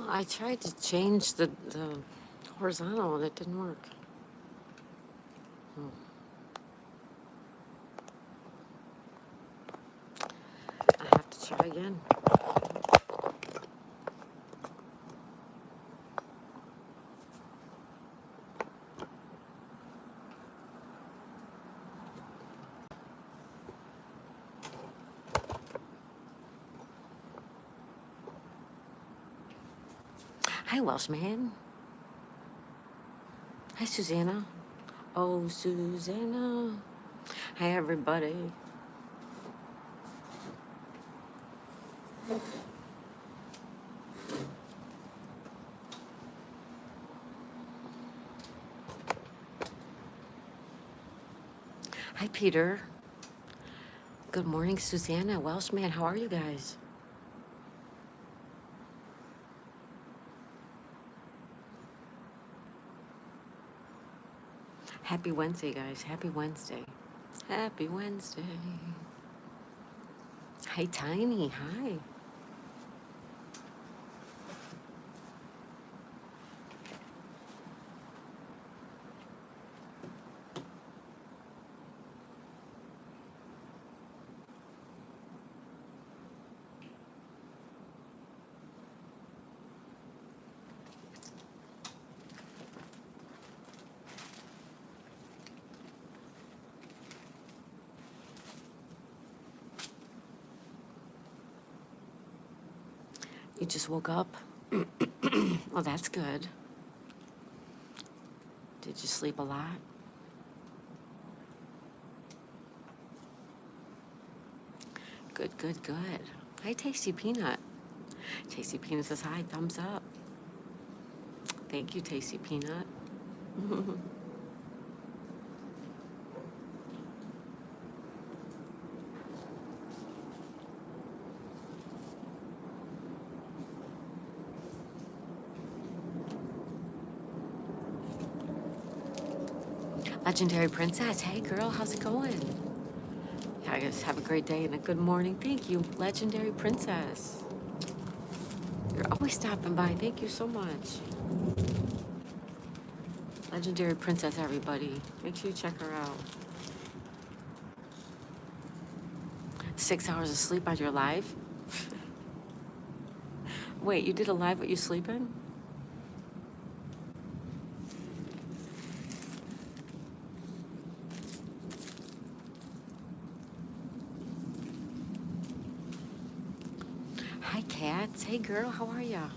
I tried to change the horizontal and it didn't work. I have to try again. Hi, Welshman. Hi, Susanna. Oh, Susanna. Hi, everybody. Hi, Peter. Good morning, Susanna. Welshman, how are you guys? Happy Wednesday, guys. Happy Wednesday. Happy Wednesday. Hi, Tiny. Hi. You just woke up? Well, that's good. Did you sleep a lot? Good, good, good. Hi, Tasty Peanut. Tasty Peanut says hi, thumbs up. Thank you, Tasty Peanut. Legendary Princess, hey girl, how's it going? Yeah, I guess have a great day and a good morning. Thank you, Legendary Princess. You're always stopping by. Thank you so much. Legendary Princess, everybody. Make sure you check her out. 6 hours of sleep on your live? Wait, you did a live with you sleeping? Hi, Cats. Hey, girl, how are ya?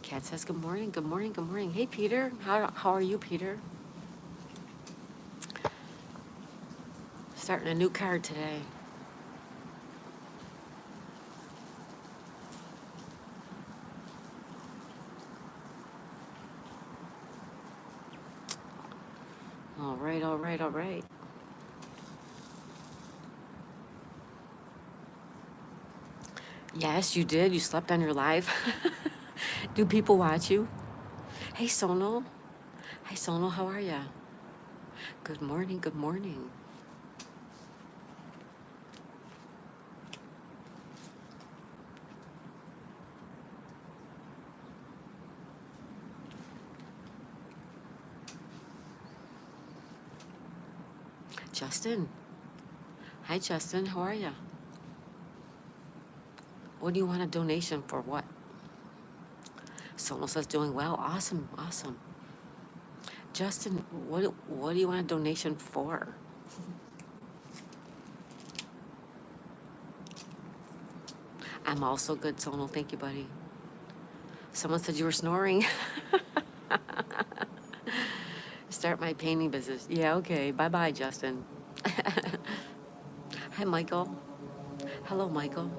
Cat says good morning, good morning, good morning. Hey, Peter. How are you, Peter? Starting a new card today. All right, all right, all right. Yes, you did. You slept on your live. Do people watch you? Hey, Sonal. Hi, Sonal. How are ya? Good morning, good morning. Justin. Hi, Justin. How are ya? What do you want a donation for? What? Sonal says doing well. Awesome, awesome. Justin, what do you want a donation for? I'm also good, Sonal. Thank you, buddy. Someone said you were snoring. Start my painting business. Yeah, okay. Bye bye, Justin. Hi, Michael. Hello, Michael.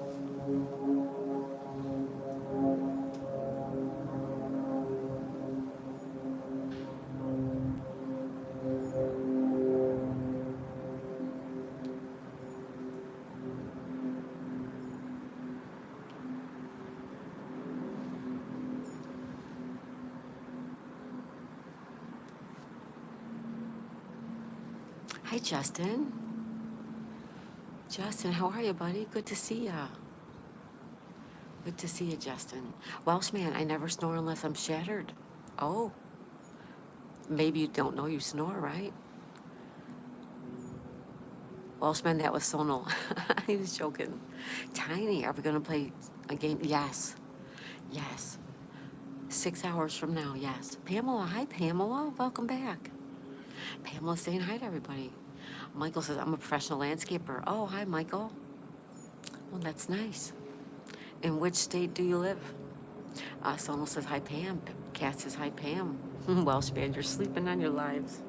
Hi, Justin. Justin, how are you, buddy? Good to see ya. Good to see you, Justin. Welshman, I never snore unless I'm shattered. Oh, maybe you don't know you snore, right? Welshman, that was Sonal. He was joking. Tiny, are we going to play a game? Yes. Yes. 6 hours from now, yes. Pamela, hi, Pamela. Welcome back. Pamela's saying hi to everybody. Michael says, I'm a professional landscaper. Oh, hi, Michael. Well, that's nice. In which state do you live? Sonal says, hi, Pam. Kat says, hi, Pam. Welshman, you're sleeping on your lives.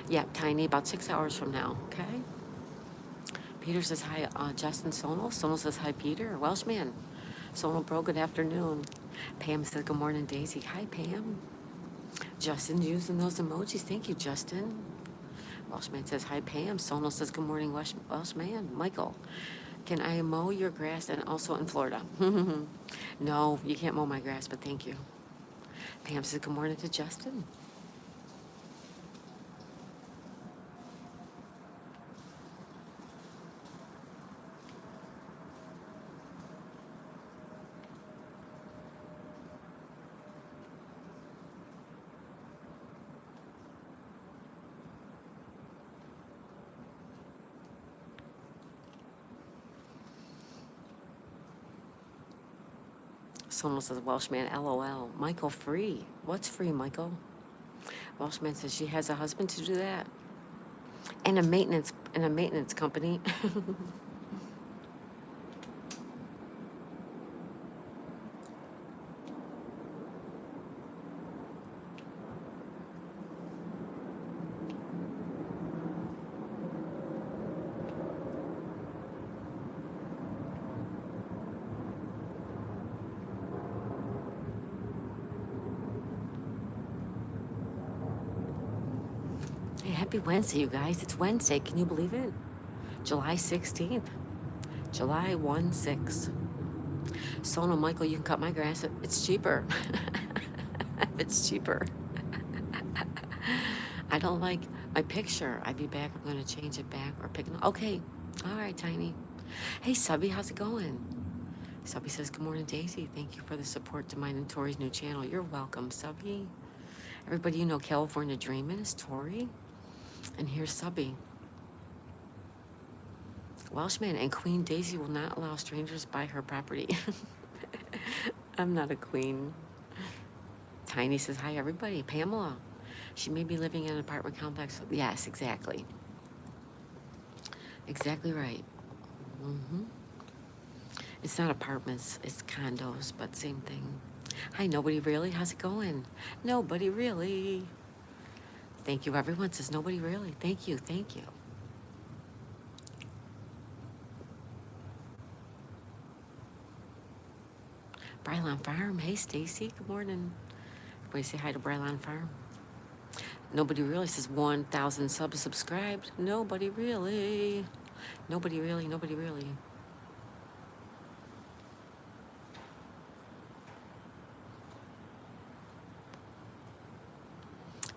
Yeah, Tiny, about 6 hours from now, okay? Peter says hi, Justin Sonal. Sonal says hi, Peter. Welshman. Sonal Bro, good afternoon. Pam says good morning, Daisy. Hi, Pam. Justin using those emojis. Thank you, Justin. Welshman says hi, Pam. Sonal says good morning, Welshman. Michael, can I mow your grass and also in Florida? No, you can't mow my grass, but thank you. Pam says good morning to Justin. Sonal says Welshman, LOL. Michael, free. What's free, Michael? Welshman says she has a husband to do that. And a maintenance company. Hey, happy Wednesday, you guys. It's Wednesday. Can you believe it? July 16th. July 1/6. Sonal, Michael, you can cut my grass. It's cheaper. It's cheaper. I don't like my picture. I'd be back. I'm going to change it back or pick it. Okay. All right, Tiny. Hey, Subby, how's it going? Subby says, good morning, Daisy. Thank you for the support to mine and Tori's new channel. You're welcome, Subby. Everybody, you know California Dreamin' is Tori. And here's Subby. Welshman and Queen Daisy will not allow strangers to buy her property. I'm not a queen. Tiny says, hi, everybody. Pamela. She may be living in an apartment complex. Yes, exactly. Exactly right. hmm It's not apartments, it's condos, but same thing. Hi, nobody really. How's it going? Nobody really. Thank you, everyone says nobody really. Thank you, thank you. Brylon Farm. Hey, Stacy. Good morning. Everybody say hi to Brylon Farm. Nobody really says 1,000 subs subscribed. Nobody really. Nobody really. Nobody really.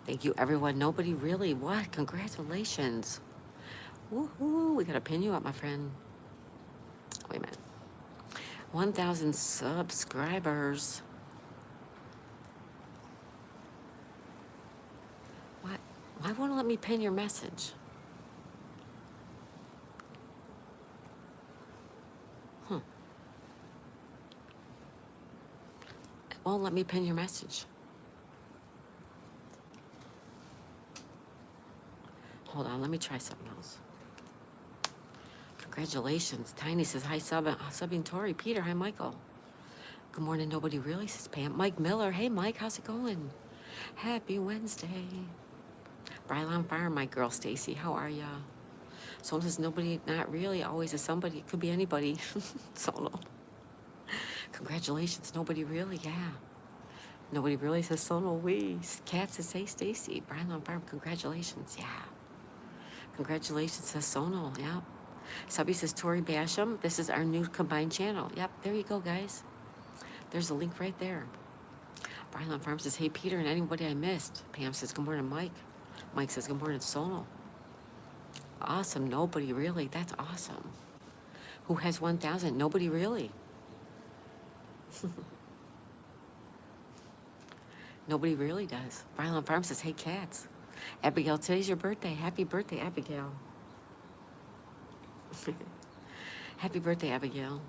Thank you, everyone. Nobody really. What? Congratulations. Woohoo. We got to pin you up, my friend. Wait a minute. 1,000 subscribers. What? Why won't it let me pin your message? Huh. It won't let me pin your message. Hold on, let me try something else. Congratulations. Tiny says, hi, subbing Tori. Peter, hi, Michael. Good morning, nobody really, says Pam. Mike Miller, hey, Mike, how's it going? Happy Wednesday. Brylon Farm, my girl, Stacy, how are ya? Someone says, nobody, not really, always a somebody. It could be anybody. Solo. Congratulations, nobody really, yeah. Nobody really says Sonal. We. Cat says, hey, Stacy. Brylan Farm, congratulations. Yeah. Congratulations, says Sonal. Yep. Subby says, Tori Basham, this is our new combined channel. Yep, there you go, guys. There's a link right there. Brylan Farm says, hey, Peter, and anybody I missed. Pam says, good morning, Mike. Mike says, good morning, Sonal. Awesome. Nobody really. That's awesome. Who has 1,000? Nobody really. Nobody really does. Brylan Farm says, hey, cats. Abigail, today's your birthday. Happy birthday, Abigail. Happy birthday, Abigail.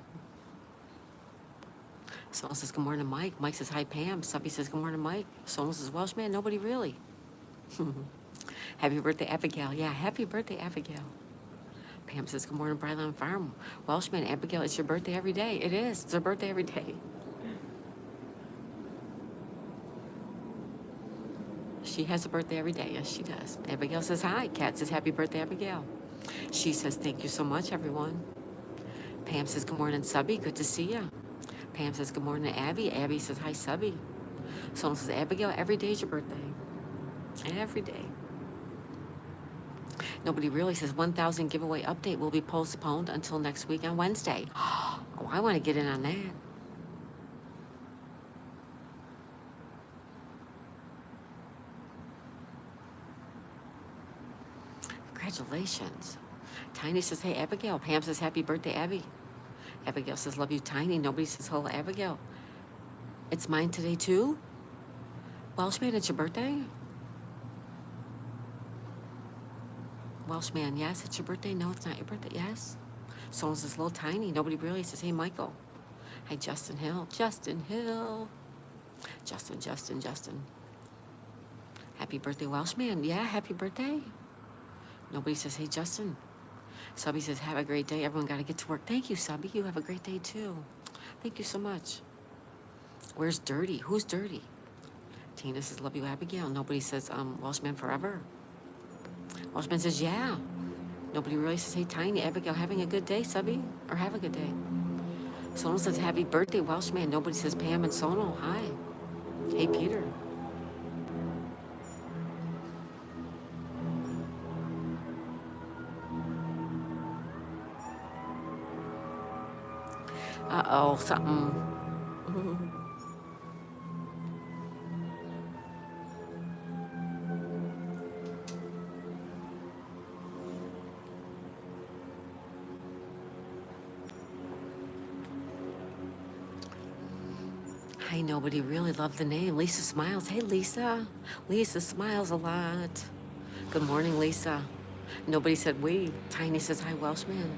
Sonal says, good morning, Mike. Mike says, hi, Pam. Subby says, good morning, Mike. Sonal says, Welshman, nobody really. Happy birthday, Abigail. Yeah, happy birthday, Abigail. Pam says, good morning, Brylan Farm. Welshman, Abigail, it's your birthday every day. It is. It's her birthday every day. She has a birthday every day. Yes, she does. Abigail says, hi. Kat says, happy birthday, Abigail. She says, thank you so much, everyone. Pam says, good morning, Subby. Good to see you. Pam says, good morning, Abby. Abby says, hi, Subby. Someone says, Abigail, every day is your birthday. Every day. Nobody really says 1,000 giveaway update will be postponed until next week on Wednesday. Oh, I want to get in on that. Congratulations. Tiny says, hey, Abigail. Pam says, happy birthday, Abby. Abigail says, love you, Tiny. Nobody says, hello, Abigail. It's mine today, too? Welshman, it's your birthday? Welshman, yes, it's your birthday. No, it's not your birthday. Yes. Someone says, little Tiny. Nobody really says, hey, Michael. Hi, Justin Hill. Justin Hill. Justin. Happy birthday, Welshman. Yeah, happy birthday. Nobody says, hey, Justin. Subby says, have a great day. Everyone got to get to work. Thank you, Subby. You have a great day, too. Thank you so much. Where's Dirty? Who's Dirty? Tina says, love you, Abigail. Nobody says, Welshman forever. Welshman says, yeah. Nobody really says, hey, Tiny. Abigail, having a good day, Subby? Or have a good day. Sonal says, happy birthday, Welshman. Nobody says, Pam and Sonal. Hi. Hey, Peter. Uh-oh, something. Hi, nobody really loved the name. Lisa smiles. Hey, Lisa. Lisa smiles a lot. Good morning, Lisa. Nobody said we. Tiny says, hi, Welshman.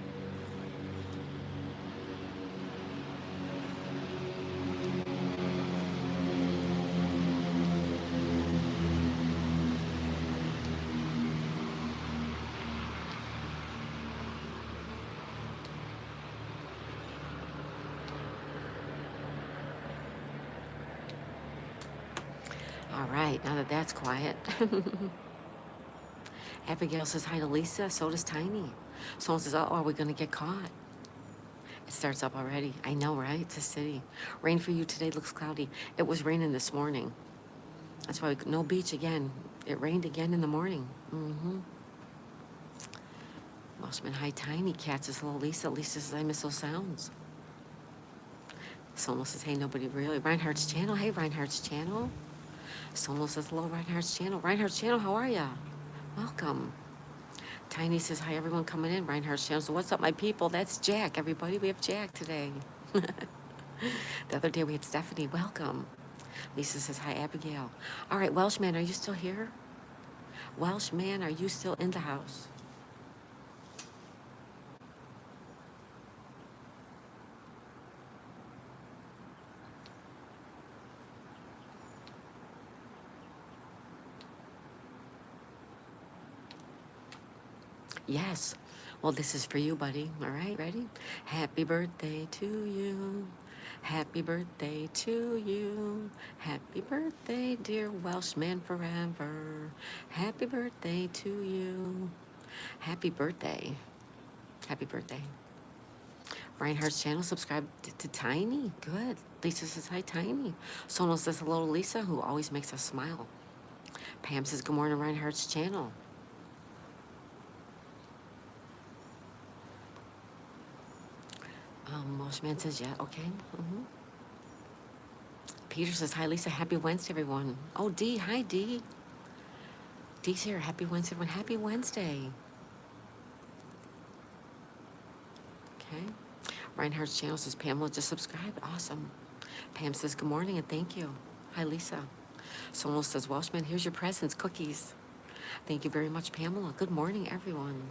All right, now that that's quiet. Abigail says hi to Lisa, so does Tiny. Someone says, oh, are we going to get caught? It starts up already. I know, right? It's a city. Rain for you today looks cloudy. It was raining this morning. That's why no beach again. It rained again in the morning. Welshman, hi, Tiny. Cat says, hello, Lisa. Lisa says, I miss those sounds. Sonal says, hey, nobody really. Reinhardt's channel. Hey, Reinhardt's channel. Sonal says, hello, Reinhardt's channel. Reinhardt's channel, how are ya? Welcome. Tiny says, hi, everyone coming in. Reinhardt's channel. So what's up, my people? That's Jack, everybody. We have Jack today. The other day we had Stephanie. Welcome. Lisa says, hi, Abigail. All right, Welshman, are you still here? Welshman, are you still in the house? Yes. Well, this is for you, buddy. All right, ready? Happy birthday to you. Happy birthday to you. Happy birthday, dear Welshman forever. Happy birthday to you. Happy birthday. Happy birthday. Reinhardt's channel, subscribe to Tiny. Good. Lisa says hi, Tiny. Sonal says hello to Lisa, who always makes us smile. Pam says good morning, Reinhardt's channel. Welshman says yeah, okay. Peter says hi, Lisa. Happy Wednesday, everyone. Oh, Dee, hi, Dee. Dee's here. Happy Wednesday, everyone. Happy Wednesday. Okay. Reinhardt's channel says Pamela just subscribed. Awesome. Pam says good morning and thank you. Hi, Lisa. Sonal says, Welshman, here's your presents, cookies. Thank you very much, Pamela. Good morning, everyone.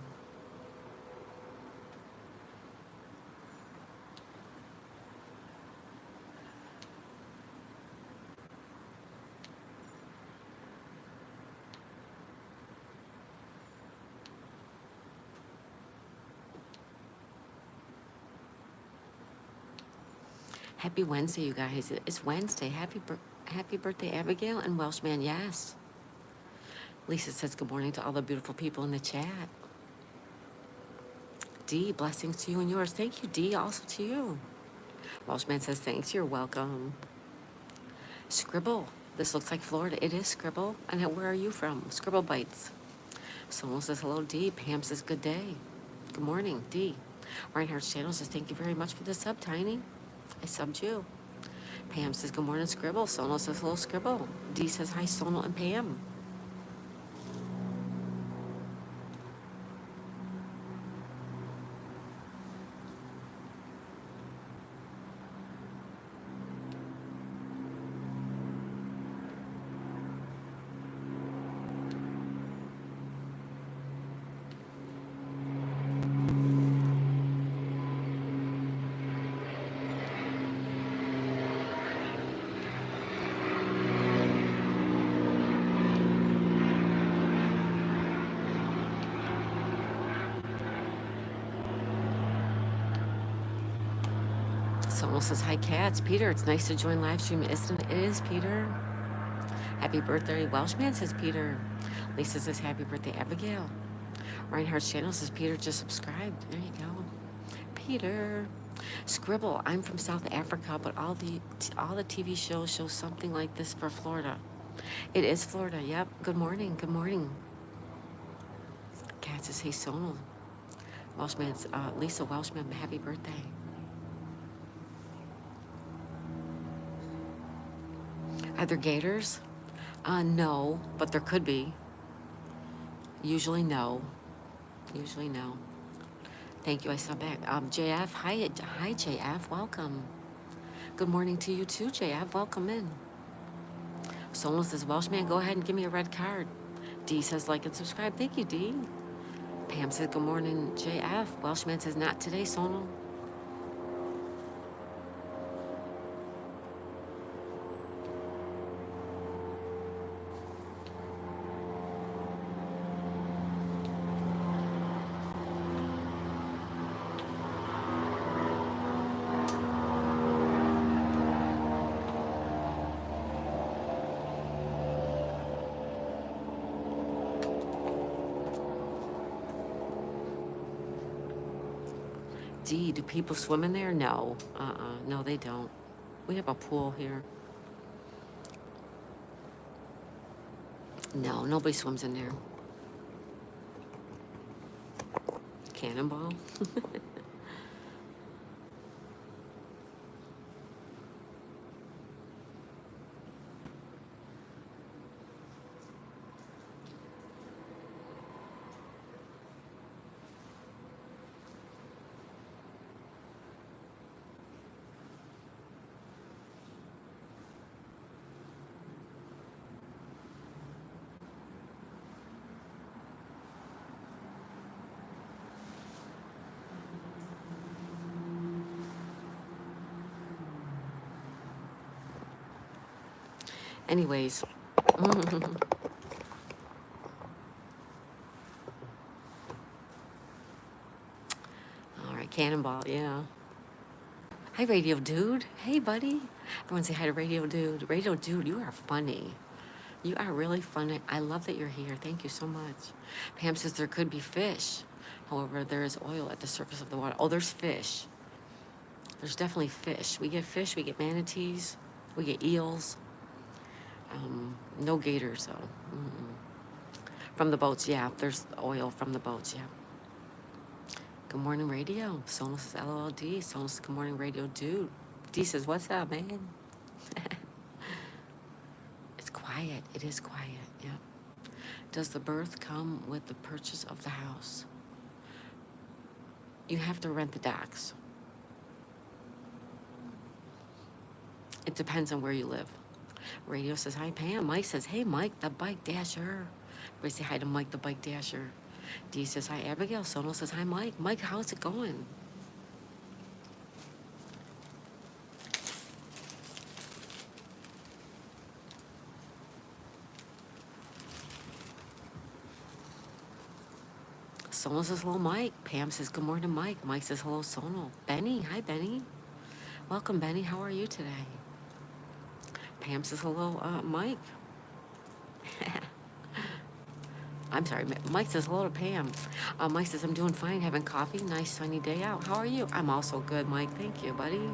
Happy Wednesday, you guys. It's Wednesday. Happy birthday, Abigail and Welshman, yes. Lisa says good morning to all the beautiful people in the chat. Dee, blessings to you and yours. Thank you, Dee, also to you. Welshman says thanks, you're welcome. Scribble, this looks like Florida. It is Scribble. And where are you from? Scribble Bites. Someone says hello, Dee. Pam says good day. Good morning, Dee. Reinhardt's channel says thank you very much for the sub, Tiny. I subbed you. Pam says good morning, Scribble. Sonal says hello, Scribble. Dee says hi, Sonal and Pam. Sonal says hi, cats. Peter, it's nice to join live stream, isn't it? It is, Peter. Happy birthday, Welshman, says Peter. Lisa says happy birthday, Abigail. Reinhardt's channel says Peter just subscribed. There you go. Peter. Scribble, I'm from South Africa, but all the TV shows show something like this for Florida. It is Florida, yep. Good morning, good morning. Kat says, hey, Sonal. Welshman's, Lisa Welshman, happy birthday. Are there gators? No, but there could be. Usually no. Usually no. Thank you, I saw back. JF, hi, JF, welcome. Good morning to you too, JF, welcome in. Sonal says, Welshman, go ahead and give me a red card. Dee says, like and subscribe. Thank you, Dee. Pam says, good morning, JF. Welshman says, not today, Sonal. Dee, do people swim in there? No. No, they don't. We have a pool here. No, nobody swims in there. Cannonball? Anyways. All right, Cannonball, yeah. Hi, Radio Dude. Hey, buddy. Everyone say hi to Radio Dude. Radio Dude, you are funny. You are really funny. I love that you're here. Thank you so much. Pam says there could be fish. However, there is oil at the surface of the water. Oh, there's fish. There's definitely fish. We get fish, we get manatees, we get eels. No gators, though. From the boats, yeah. There's oil from the boats, yeah. Good morning, radio. Sonal says LOLD. Sonal says good morning, radio, dude. D says, what's up, man? It's quiet. It is quiet, yeah. Does the birth come with the purchase of the house? You have to rent the docks. It depends on where you live. Radio says, hi, Pam. Mike says, hey, Mike, the bike dasher. Everybody say hi to Mike, the bike dasher. Dee says, hi, Abigail. Sonal says, hi, Mike. Mike, how's it going? Sonal says, hello, Mike. Pam says, good morning, Mike. Mike says, hello, Sonal. Benny, hi, Benny. Welcome, Benny. How are you today? Pam says, hello, Mike. I'm sorry, Mike says hello to Pam. Mike says, I'm doing fine, having coffee, nice sunny day out. How are you? I'm also good, Mike. Thank you, buddy.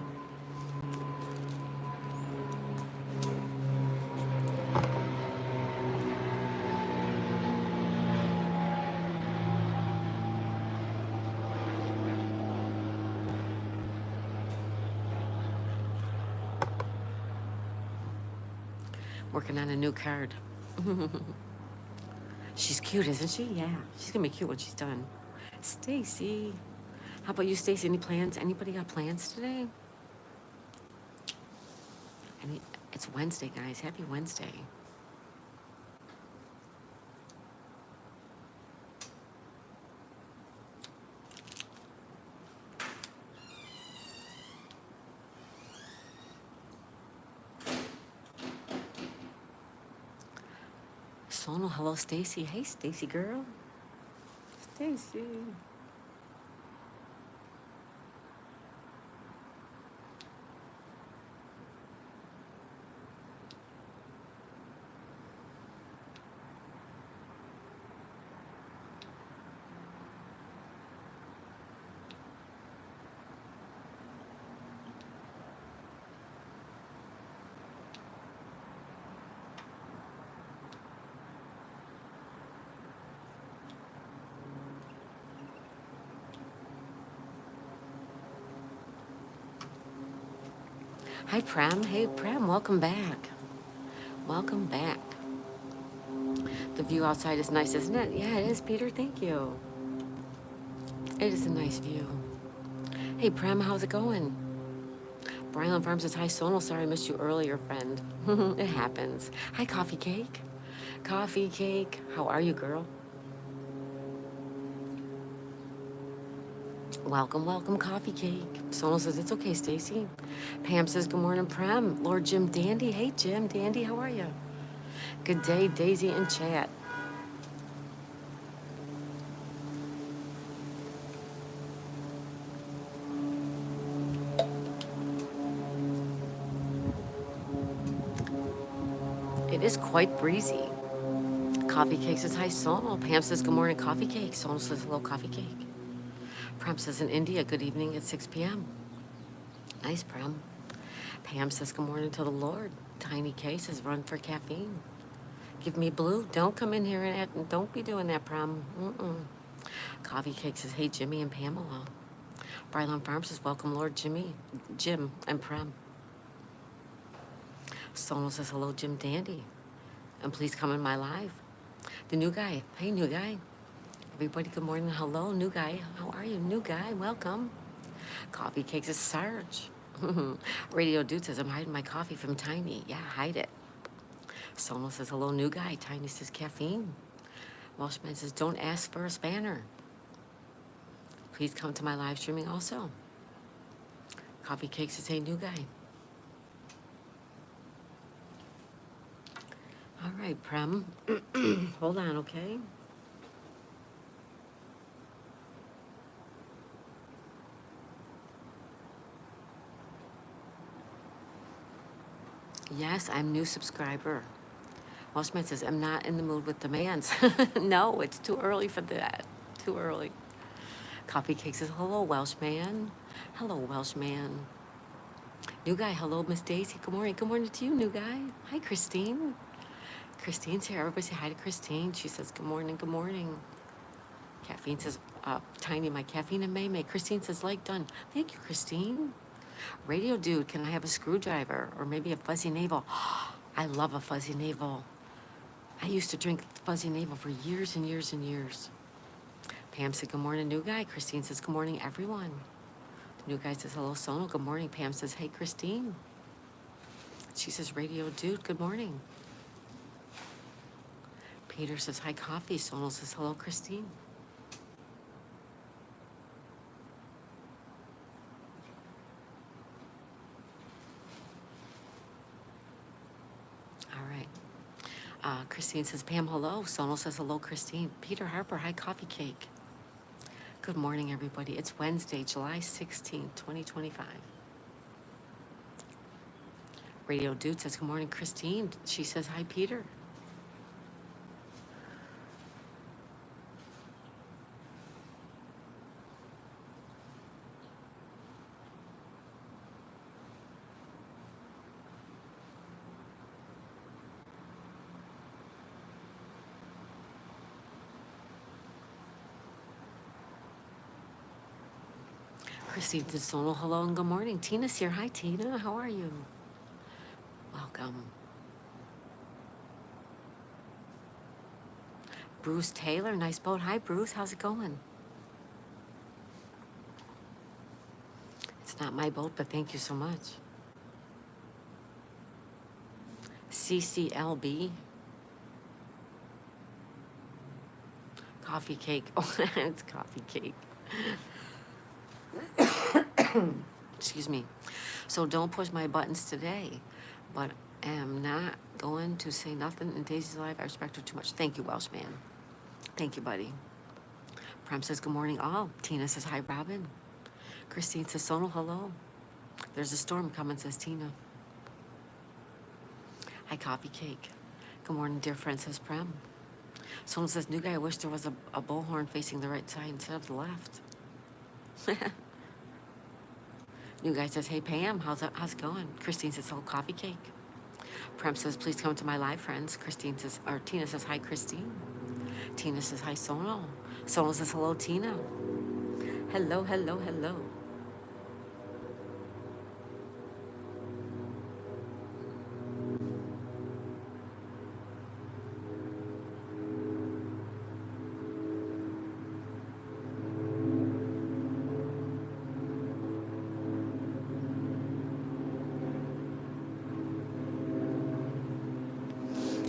Working on a new card. She's cute, isn't she? Yeah, she's gonna be cute when she's done. Stacy, how about you, Stacy? Any plans? Anybody got plans today? It's Wednesday, guys. Happy Wednesday. Sonal, hello, Stacy. Hey, Stacy girl. Stacy. Hi, Prem. Hey, Prem, welcome back. Welcome back. The view outside is nice, isn't it? Yeah, it is, Peter. Thank you. It is a nice view. Hey, Prem, how's it going? Brylan Farms says, hi, Sonal. Sorry I missed you earlier, friend. It happens. Hi, Coffee Cake. Coffee Cake. How are you, girl? Welcome, welcome, Coffee Cake. Sonal says, it's okay, Stacy. Pam says, good morning, Prem. Lord Jim Dandy. Hey, Jim Dandy, how are you? Good day, Daisy and chat. It is quite breezy. Coffee Cake says, hi, Sonal. Pam says, good morning, Coffee Cake. Sonal says, hello, Coffee Cake. Prem says, in India, good evening at 6 p.m. Nice, Prem. Pam says, good morning to the Lord. Tiny K says, run for caffeine. Give me blue. Don't come in here and don't be doing that, Prem. Coffee Cake says, hey, Jimmy and Pamela. Brylan Farm says, welcome, Lord Jim, and Prem. Sonal says, hello, Jim Dandy. And please come in my live. The new guy. Hey, new guy. Everybody, good morning. Hello, new guy. How are you, new guy? Welcome. Coffee Cake says, Sarge. Radio Dude says, I'm hiding my coffee from Tiny. Yeah, hide it. Sonal says, hello, new guy. Tiny says, caffeine. Welshman says, don't ask for a spanner. Please come to my live streaming also. Coffee Cake says, hey, new guy. All right, Prem. Hold on, okay? Yes, I'm new subscriber. Welshman says, I'm not in the mood with demands. No, it's too early for that. Too early. Coffee Cake says, hello, Welshman. Hello, Welshman. New guy, hello, Miss Daisy. Good morning. Good morning to you, new guy. Hi, Christine. Christine's here. Everybody say hi to Christine. She says, good morning, good morning. Caffeine says, Tiny, my caffeine and May. Christine says, like done. Thank you, Christine. Radio dude, can I have a screwdriver or maybe a fuzzy navel? I love a fuzzy navel. I used to drink fuzzy navel for years and years and years. Pam said, good morning, new guy. Christine says, good morning, everyone. The new guy says, hello, Sonal. Good morning. Pam says, hey, Christine. She says, radio dude, good morning. Peter says, hi, coffee. Sonal says, hello, Christine. All right. Christine says, Pam, hello. Sonal says, hello, Christine. Peter Harper, hi, coffee cake. Good morning, everybody. It's Wednesday, July 16th, 2025. Radio Dude says, good morning, Christine. She says, hi, Peter. Christine says, Sonal, hello, and good morning. Tina's here. Hi, Tina. How are you? Welcome. Bruce Taylor, nice boat. Hi, Bruce. How's it going? It's not my boat, but thank you so much. CCLB. Coffee cake. Oh, it's coffee cake. Excuse me. So don't push my buttons today, but am not going to say nothing in Daisy's life. I respect her too much. Thank you, Welshman. Thank you, buddy. Prem says, good morning, all. Tina says, hi, Robin. Christine says, Sonal, hello. There's a storm coming, says Tina. Hi, coffee cake. Good morning, dear friend, says Prem. Sonal says, new guy, I wish there was a bullhorn facing the right side instead of the left. New guy says, hey, Pam, how's it going? Christine says, hello, coffee cake. Prem says, please come to my live, friends. Tina says, hi, Christine. Tina says, hi, Sonal. Sonal says, hello, Tina. Hello, hello, hello.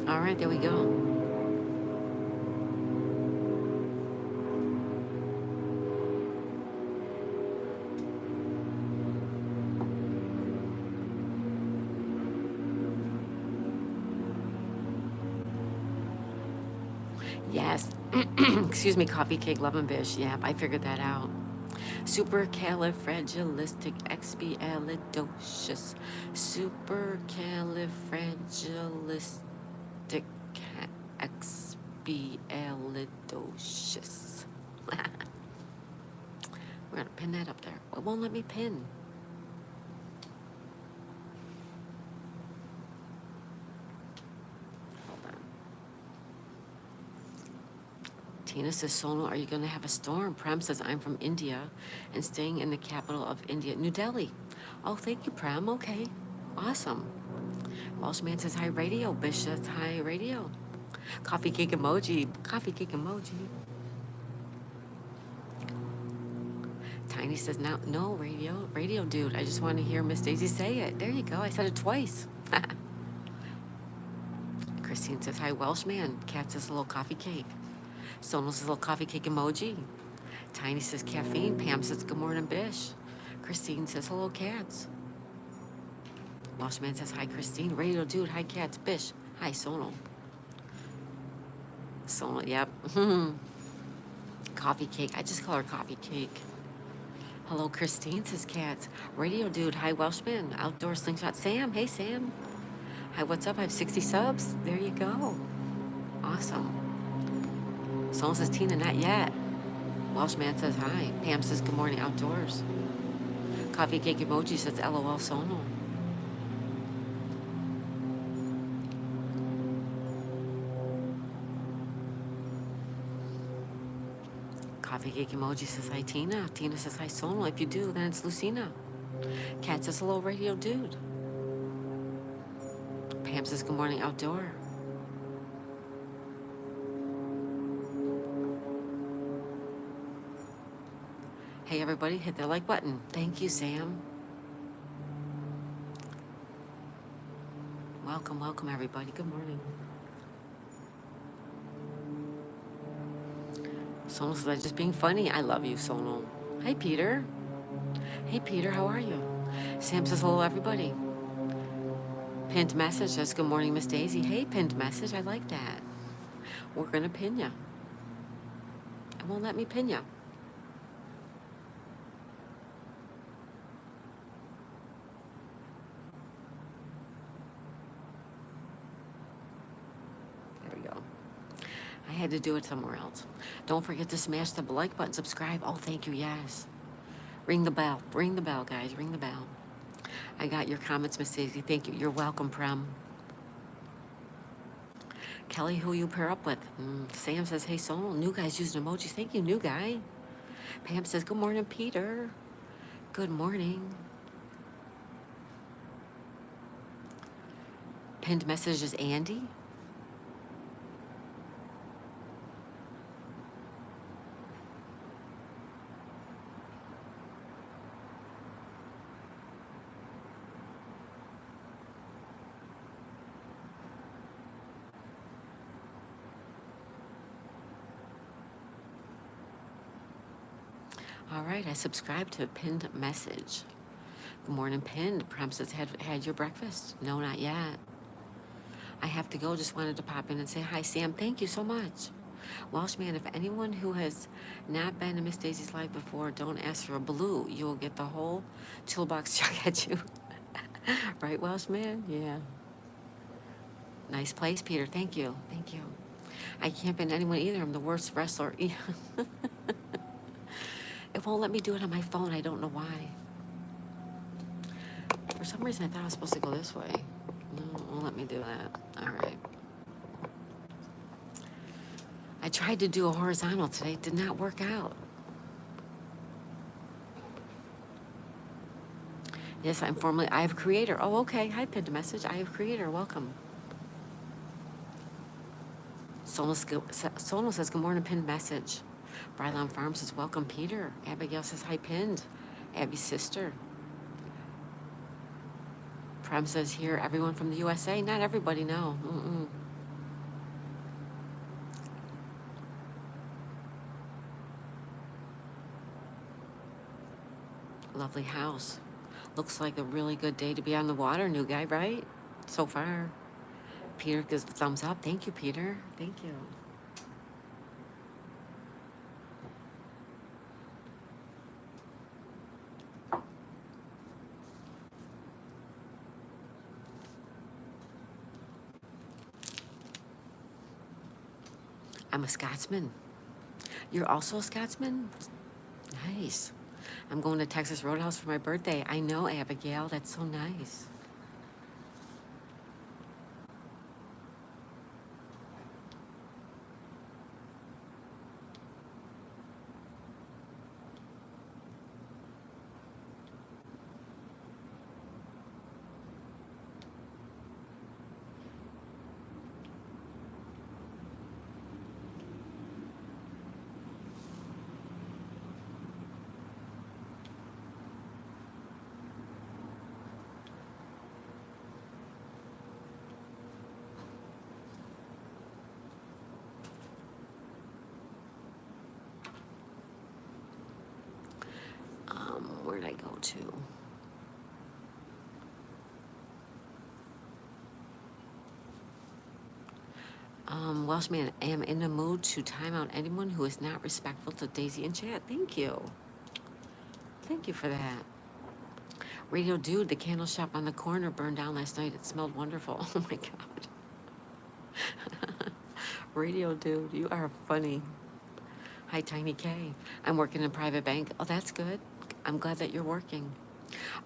All right, there we go. Yes. Excuse me, coffee cake, love and bish. Yeah, I figured that out. Supercalifragilisticexpialidocious. Supercalifragilisticexpialidocious. We're gonna pin that up there. It won't let me pin. Tina says, Sonal, are you going to have a storm? Prem says, I'm from India and staying in the capital of India, New Delhi. Oh, thank you, Prem. Okay. Awesome. Welshman says, hi, radio. Bish says, hi, radio. Coffee cake emoji. Coffee cake emoji. Tiny says, no, radio. Radio, dude. I just want to hear Miss Daisy say it. There you go. I said it twice. Christine says, hi, Welshman. Kat says, hello, coffee cake. Sonal says, little coffee cake emoji. Tiny says, caffeine. Pam says, good morning, Bish. Christine says, hello, cats. Welshman says, hi, Christine. Radio dude, hi, cats. Bish, hi, Sonal. Sonal, yep. Coffee cake. I just call her coffee cake. Hello, Christine, says cats. Radio dude, hi, Welshman. Outdoor slingshot. Sam, hey, Sam. Hi, what's up? I have 60 subs. There you go. Awesome. Sonal says, Tina, not yet. Welshman says, hi. Pam says, good morning, outdoors. Coffee cake emoji says, LOL, Sonal. Coffee cake emoji says hi, Tina. Tina says hi, Sonal. If you do, then it's Lucina. Kat says hello, radio dude. Pam says good morning, outdoor. Hey, everybody, hit the like button. Thank you, Sam. Welcome, welcome, everybody. Good morning. Sonal says, I'm just being funny. I love you, Sonal. Hi, Peter. Hey, Peter, how are you? Sam says hello, everybody. Pinned message says good morning, Miss Daisy. Hey, pinned message. I like that. We're going to pin you. It won't let me pin you. There we go. I had to do it somewhere else. Don't forget to smash the like button, subscribe. Oh, thank you, yes. Ring the bell. Ring the bell, guys. Ring the bell. I got your comments, Miss Daisy. Thank you. You're welcome, Prem. Kelly, who you pair up with? Sam says, hey, Sonal. New guy's using emojis. Thank you, new guy. Pam says, good morning, Peter. Good morning. Pinned message is Andy. All right, I subscribed to a pinned message. Good morning, pinned. Prem says, had your breakfast? No, not yet. I have to go. Just wanted to pop in and say hi, Sam. Thank you so much. Welshman, if anyone who has not been to Miss Daisy's live before, don't ask for a blue. You will get the whole toolbox chuck at you. Right, Welshman? Yeah. Nice place, Peter. Thank you. Thank you. I can't bend anyone either. I'm the worst wrestler. It won't let me do it on my phone. I don't know why. For some reason, I thought I was supposed to go this way. No, it won't let me do that. All right. I tried to do a horizontal today. It did not work out. Yes, I'm formerly I have creator. Oh, okay. Hi, pinned message. I have creator. Welcome. Sonal says, good morning, pinned message. Brylon Farm says, welcome, Peter. Abigail says, hi, pinned. Abby's sister. Prem says, here, everyone from the USA. Not everybody, no. Lovely house. Looks like a really good day to be on the water, new guy, right? So far. Peter gives the thumbs up. Thank you, Peter. Thank you. I'm a Scotsman. You're also a Scotsman? Nice. I'm going to Texas Roadhouse for my birthday. I know, Abigail. That's so nice. Where'd I go to? Welshman, I am in the mood to time out anyone who is not respectful to Daisy in chat. Thank you. Thank you for that. Radio Dude, the candle shop on the corner burned down last night. It smelled wonderful. Oh my God. Radio Dude, you are funny. Hi, Tiny K. I'm working in a private bank. Oh, that's good. I'm glad that you're working.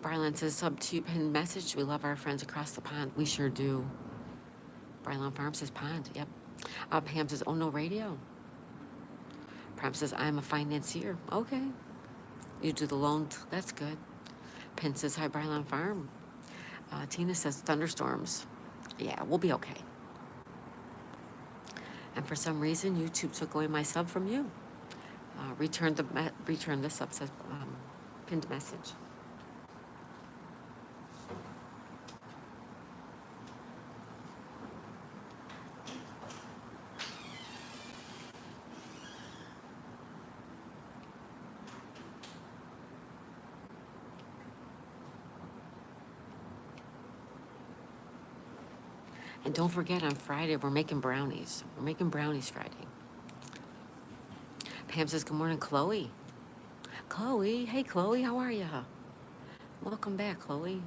Brylan says, sub to pin message. We love our friends across the pond. We sure do. Brylan Farm says pond. Yep. Pam says, oh, no radio. Prem says, I'm a financier. Okay. You do the loan. That's good. Pin says, hi, Bryland Farm. Tina says, thunderstorms. Yeah, we'll be okay. And for some reason, YouTube took away my sub from you. Return this sub, says pinned message. And don't forget, on Friday, we're making brownies. We're making brownies Friday. Pam says, good morning, Chloe. Chloe, hey, Chloe, how are you? Welcome back, Chloe.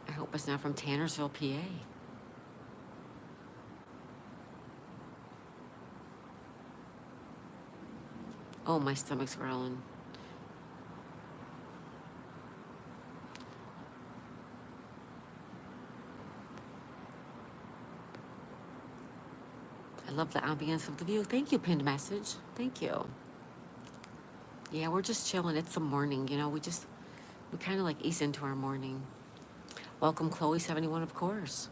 I hope it's not from Tannersville, PA. Oh, my stomach's growling. I love the ambience of the view. Thank you, pinned message. Thank you. Yeah, we're just chilling. It's the morning, you know. We kind of like ease into our morning. Welcome, Chloe 71, of course.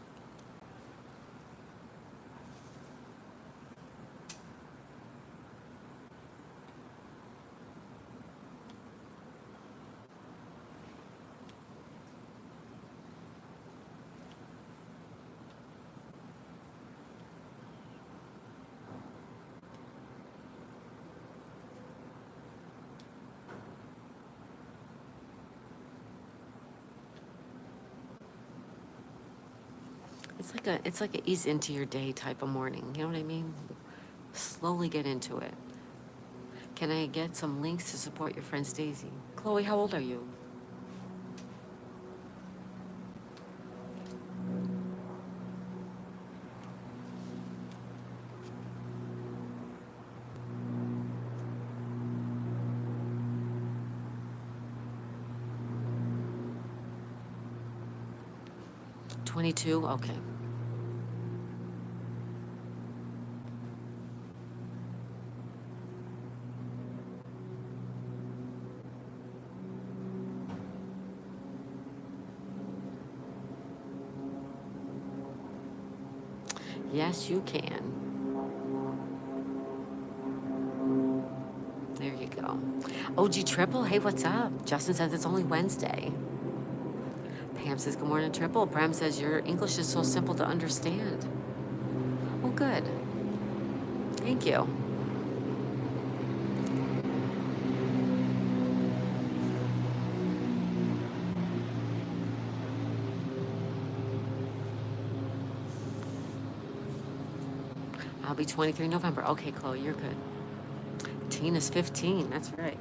It's like a ease into your day type of morning. You know what I mean? Slowly get into it. Can I get some links to support your friend Stacy? Chloe, how old are you? $22? Okay. Yes, you can. There you go. OG Triple, hey, what's up? Justin says it's only Wednesday. Pam says, good morning, Triple. Bram says, your English is so simple to understand. Well, good. Thank you. I'll be 23 November. Okay, Chloe, you're good. Tina's 15. That's right.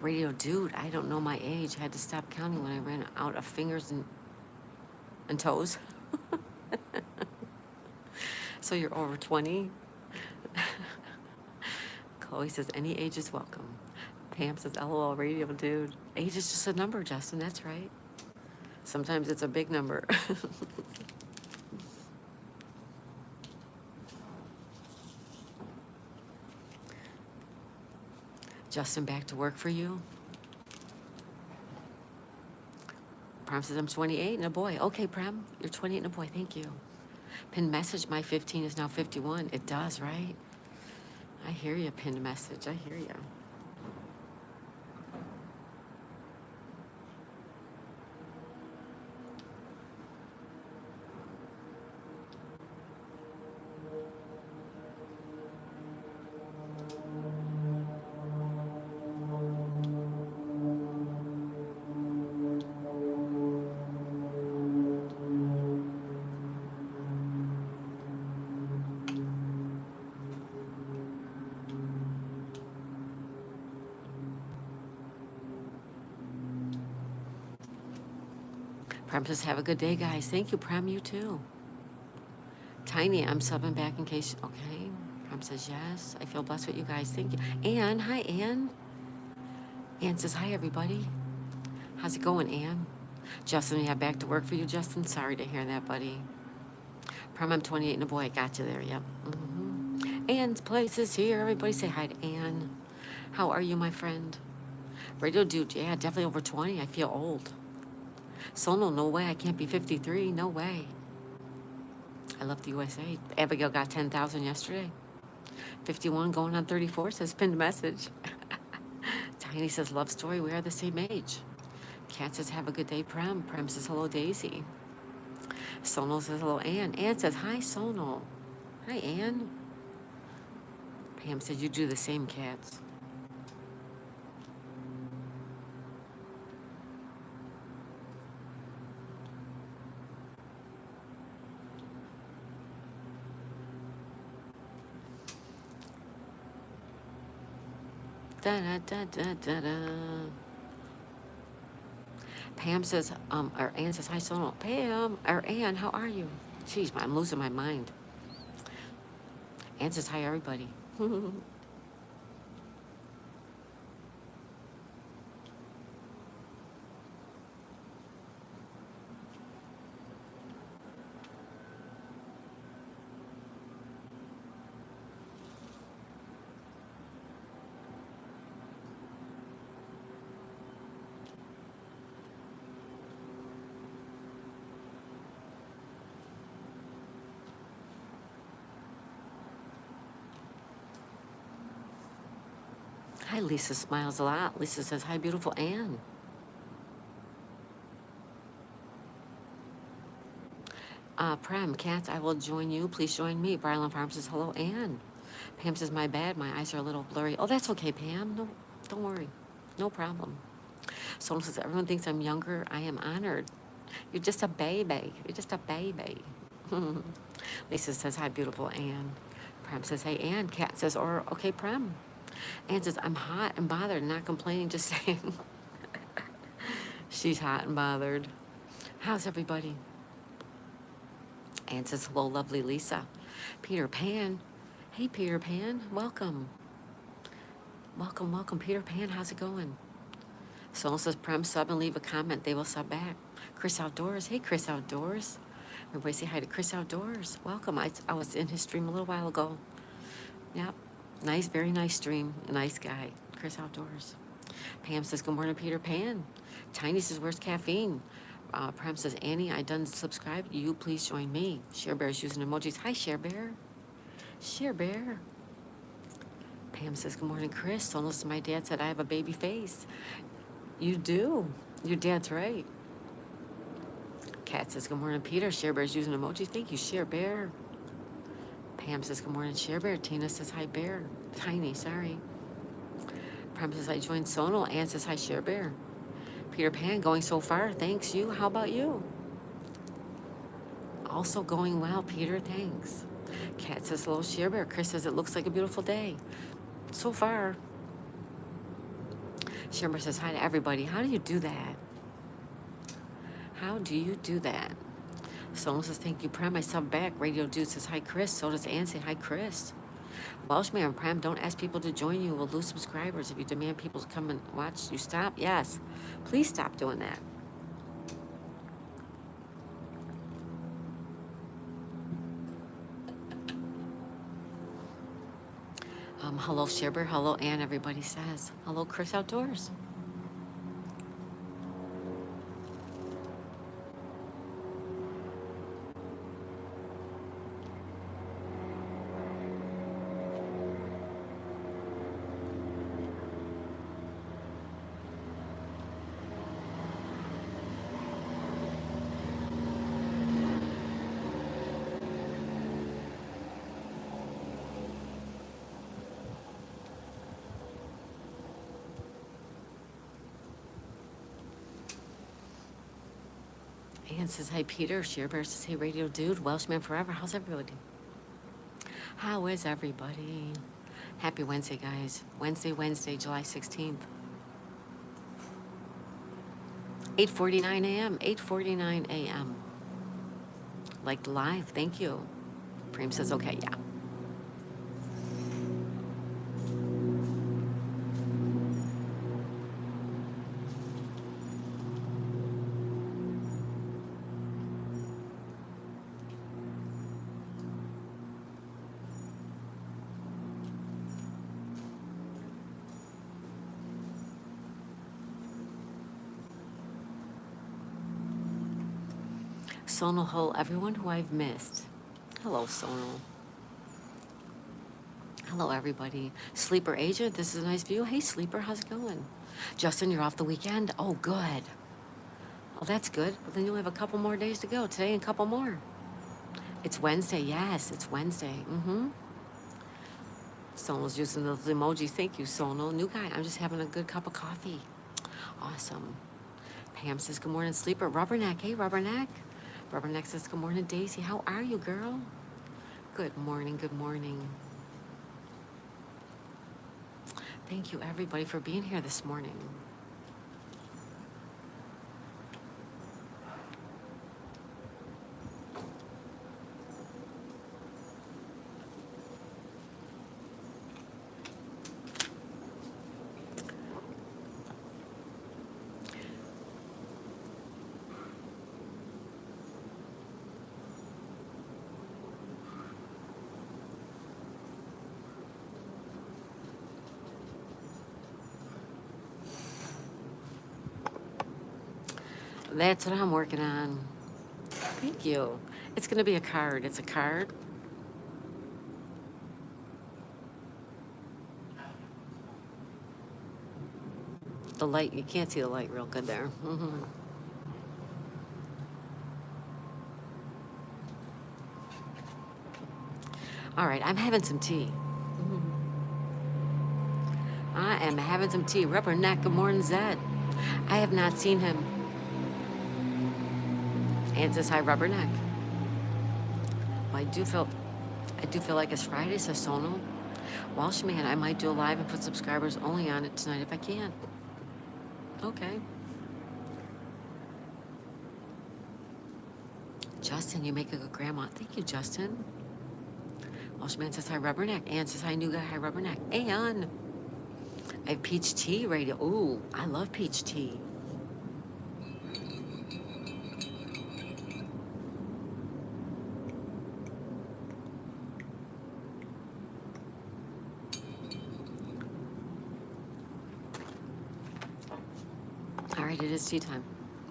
Radio dude, I don't know my age. Had to stop counting when I ran out of fingers and toes. So you're over 20? Chloe says, any age is welcome. Pam says, LOL, radio dude. Age is just a number, Justin. That's right. Sometimes it's a big number. Justin, back to work for you? Prem says, I'm 28 and a boy. Okay, Prem, you're 28 and a boy. Thank you. Pinned message, my 15 is now 51. It does, right? I hear you, pinned message. I hear you. Prem says, have a good day, guys. Thank you, Prem. You too. Tiny, I'm subbing back in case. Okay. Prem says, yes. I feel blessed with you guys. Thank you. Ann, hi, Ann. Ann says, hi, everybody. How's it going, Ann? Justin, yeah, back to work for you, Justin. Sorry to hear that, buddy. Prem, I'm 28 and a boy. I got you there. Yep. Ann's place is here. Everybody say hi to Ann. How are you, my friend? Radio dude, yeah, definitely over 20. I feel old. Sono, no way. I can't be 53. No way. I love the USA. Abigail got 10,000 yesterday. 51 going on 34 says pinned message. Tiny says love story. We are the same age. Cat says have a good day, Prem. Prem says hello, Daisy. Sono says hello, Ann. Ann says hi, Sono. Hi, Ann. Pam said you do the same, cats. Da da da da da da. Pam says, or Ann says, hi, Sono. Pam, or Ann, how are you? Jeez, I'm losing my mind. Ann says, hi, everybody. Hi, Lisa smiles a lot. Lisa says, hi, beautiful Ann. Prem, cats, I will join you. Please join me. Briarland Farm says, hello, Ann. Pam says, my bad. My eyes are a little blurry. Oh, that's okay, Pam. No, don't worry. No problem. Someone says, everyone thinks I'm younger. I am honored. You're just a baby. You're just a baby. Lisa says, hi, beautiful Ann. Prem says, hey, Ann. Cat says, or, okay, Prem. Ann says, I'm hot and bothered, not complaining, just saying. She's hot and bothered. How's everybody? Ann says, hello, lovely Lisa. Peter Pan. Hey, Peter Pan. Welcome. Welcome, welcome, Peter Pan. How's it going? Someone says, Prem, sub and leave a comment. They will sub back. Chris Outdoors. Hey, Chris Outdoors. Everybody say hi to Chris Outdoors. Welcome. I was in his stream a little while ago. Yep. Nice, very nice stream. A nice guy. Chris Outdoors. Pam says, good morning, Peter Pan. Tiny says, where's caffeine? Prem says, Annie, I done subscribed. You please join me. Share Bear's using emojis. Hi, Share Bear. Share Bear. Pam says, good morning, Chris. So listen, my dad said I have a baby face. You do. Your dad's right. Cat says, good morning, Peter. Share Bear's using emojis. Thank you, Share Bear. Pam says, good morning, Share Bear. Tina says, hi, Bear. Tiny, sorry. Prem says, I joined Sono. Ann says, hi, Share Bear. Peter Pan, going so far. Thanks, you. How about you? Also going well, Peter. Thanks. Cat says, hello, Share Bear. Chris says, it looks like a beautiful day. So far. Share Bear says, hi to everybody. How do you do that? How do you do that? Someone says, thank you, Prem. I sub back. Radio Dude says, hi, Chris. So does Ann say, hi, Chris. Welshman, Prem, don't ask people to join you. We'll lose subscribers. If you demand people to come and watch, you stop? Yes. Please stop doing that. Hello, Sherber. Hello, Ann, everybody says. Hello, Chris Outdoors. Ann says, hi, Peter. Shearbear says, hey, Radio Dude. Welshman forever. How's everybody? How is everybody? Happy Wednesday, guys. Wednesday, July 16th. 8:49 a.m. 8:49 a.m. Like live. Thank you. Prem says, okay, yeah. Sonal Hull, everyone who I've missed. Hello, Sonal. Hello, everybody. Sleeper Agent, this is a nice view. Hey, Sleeper, how's it going? Justin, you're off the weekend? Oh, good. Oh, that's good. Well, then you'll have a couple more days to go. Today and a couple more. It's Wednesday. Yes, it's Wednesday. Mm-hmm. Sonal's using those emojis. Thank you, Sonal. New guy, I'm just having a good cup of coffee. Awesome. Pam says, good morning, Sleeper. Rubberneck. Hey, Rubberneck. Rubberneck says, good morning, Daisy. How are you, girl? Good morning, good morning. Thank you, everybody, for being here this morning. That's what I'm working on. Thank you. It's going to be a card. It's a card. The light, you can't see the light real good there. Mm-hmm. All right, I'm having some tea. I am having some tea. Rubberneck, good morning, Zed. I have not seen him. And says hi, Rubberneck. Well, I do feel like it's Friday, says Sonal. Welshman, I might do a live and put subscribers only on it tonight if I can. Okay. Justin, you make a good grandma. Thank you, Justin. Welshman says hi, Rubberneck. Ann says hi, new guy, hi, Rubberneck. Ann. I have peach tea ready. Ooh, I love peach tea. All right, it is tea time.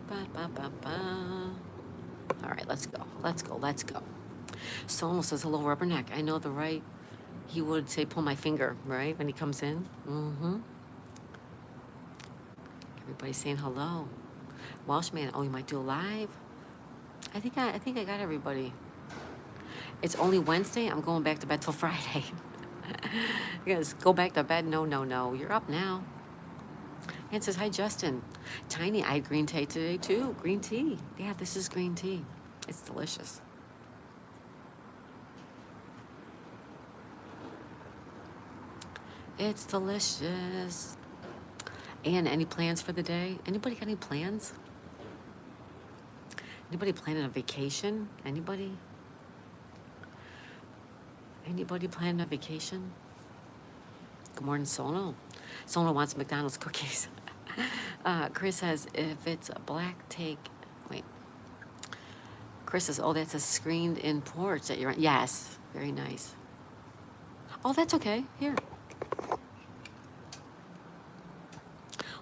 Ba, ba, ba, ba. All right, let's go. Let's go. Let's go. Sonal says hello, Rubberneck. I know the right. He would say, pull my finger, right? When he comes in. Mm-hmm. Everybody's saying hello. Welshman, oh, you might do a live? I think I got everybody. It's only Wednesday. I'm going back to bed till Friday. You guys go back to bed? No, no, no. You're up now. And says, hi, Justin. Tiny, I had green tea today, too. Green tea. Yeah, this is green tea. It's delicious. It's delicious. And any plans for the day? Anybody got any plans? Anybody planning a vacation? Anybody? Anybody planning a vacation? Good morning, Sonal. Sonal wants McDonald's cookies. Chris says, if it's a black take, wait. Chris says, oh, that's a screened-in porch that you're on. Yes, very nice. Oh, that's okay. Here.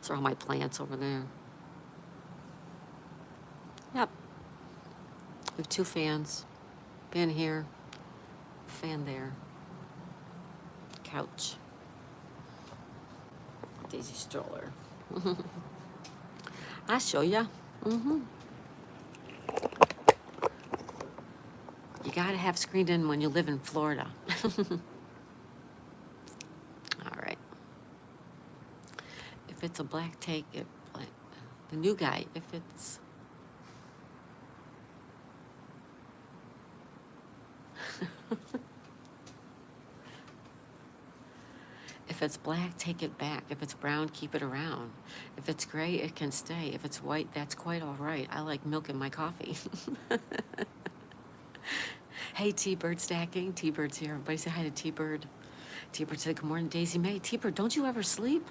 Those are all my plants over there. Yep. We have 2 fans. Fan here, fan there. Couch. Daisy stroller. I'll show ya. Mm-hmm. You gotta have screened in when you live in Florida. All right. If it's a black take, the new guy, if it's... If If it's black, take it back. If it's brown, keep it around. If it's gray, it can stay. If it's white, that's quite all right. I like milk in my coffee. Hey, T-Bird stacking. T-Bird's here. Everybody say hi to T-Bird. T-Bird said, good morning, Daisy May. T-Bird, don't you ever sleep?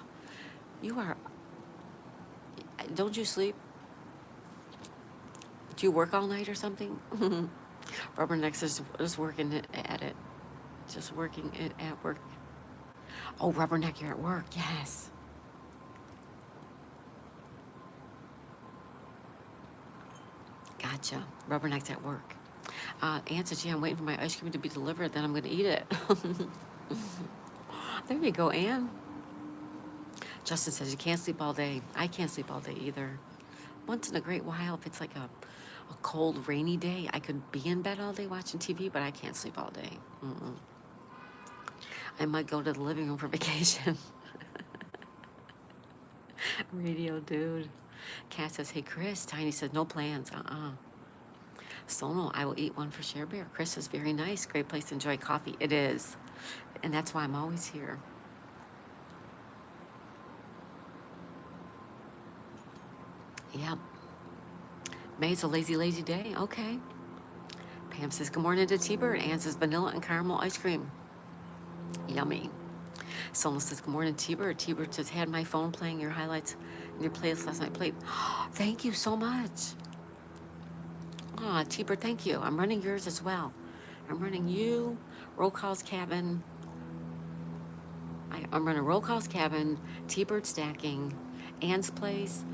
Don't you sleep? Do you work all night or something? Rubberneck is just working at it. Just working it at work. Oh, Rubberneck, you're at work. Yes. Gotcha. Rubberneck's at work. Ann says, yeah, I'm waiting for my ice cream to be delivered, then I'm going to eat it. There you go, Ann. Justin says, you can't sleep all day. I can't sleep all day either. Once in a great while, if it's like a cold, rainy day, I could be in bed all day watching TV, but I can't sleep all day. I might go to the living room for vacation. Radio dude. Kat says, hey, Chris. Tiny says, no plans. Sono, I will eat one for Share Bear. Chris is very nice. Great place to enjoy coffee. It is. And that's why I'm always here. Yep. May's a lazy day. Okay. Pam says, good morning to T-Bird. Ann says, vanilla and caramel ice cream. Yummy. Someone says, good morning, T-Bird. T-Bird says, had my phone playing your highlights in your playlist last night. Played. Thank you so much. Aw, T-Bird, thank you. I'm running yours as well. I'm running you, Roll Call's Cabin. I'm running Roll Call's Cabin, T-Bird Stacking, Ann's Place,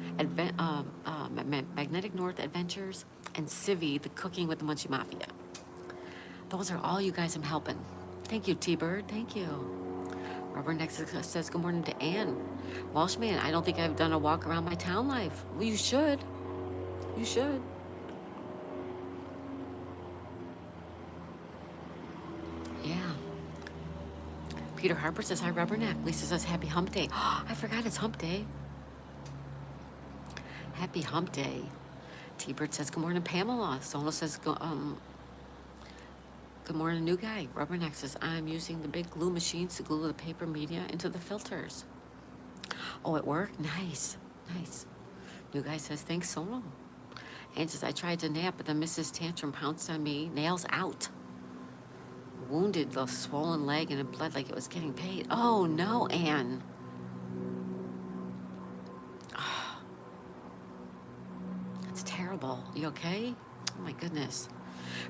Magnetic North Adventures, and Civvy, the Cooking with the Munchie Mafia. Those are all you guys I'm helping. Thank you, T-Bird. Thank you. Rubberneck says, good morning to Ann. Welshman, I don't think I've done a walk around my town life. Well, you should. You should. Yeah. Peter Harper says, hi, Rubberneck. Lisa says, happy hump day. I forgot it's hump day. Happy hump day. T-Bird says, good morning, Pamela. Sona says, good morning, new guy. Rubberneck says, I'm using the big glue machines to glue the paper media into the filters. Oh, it worked? Nice. Nice. New guy says, thanks, Sona. Ann says, I tried to nap, but then Mrs. Tantrum pounced on me, nails out. Wounded, the swollen leg, and it bled like it was getting paid. Oh, no, Ann. Oh, that's terrible. You okay? Oh, my goodness.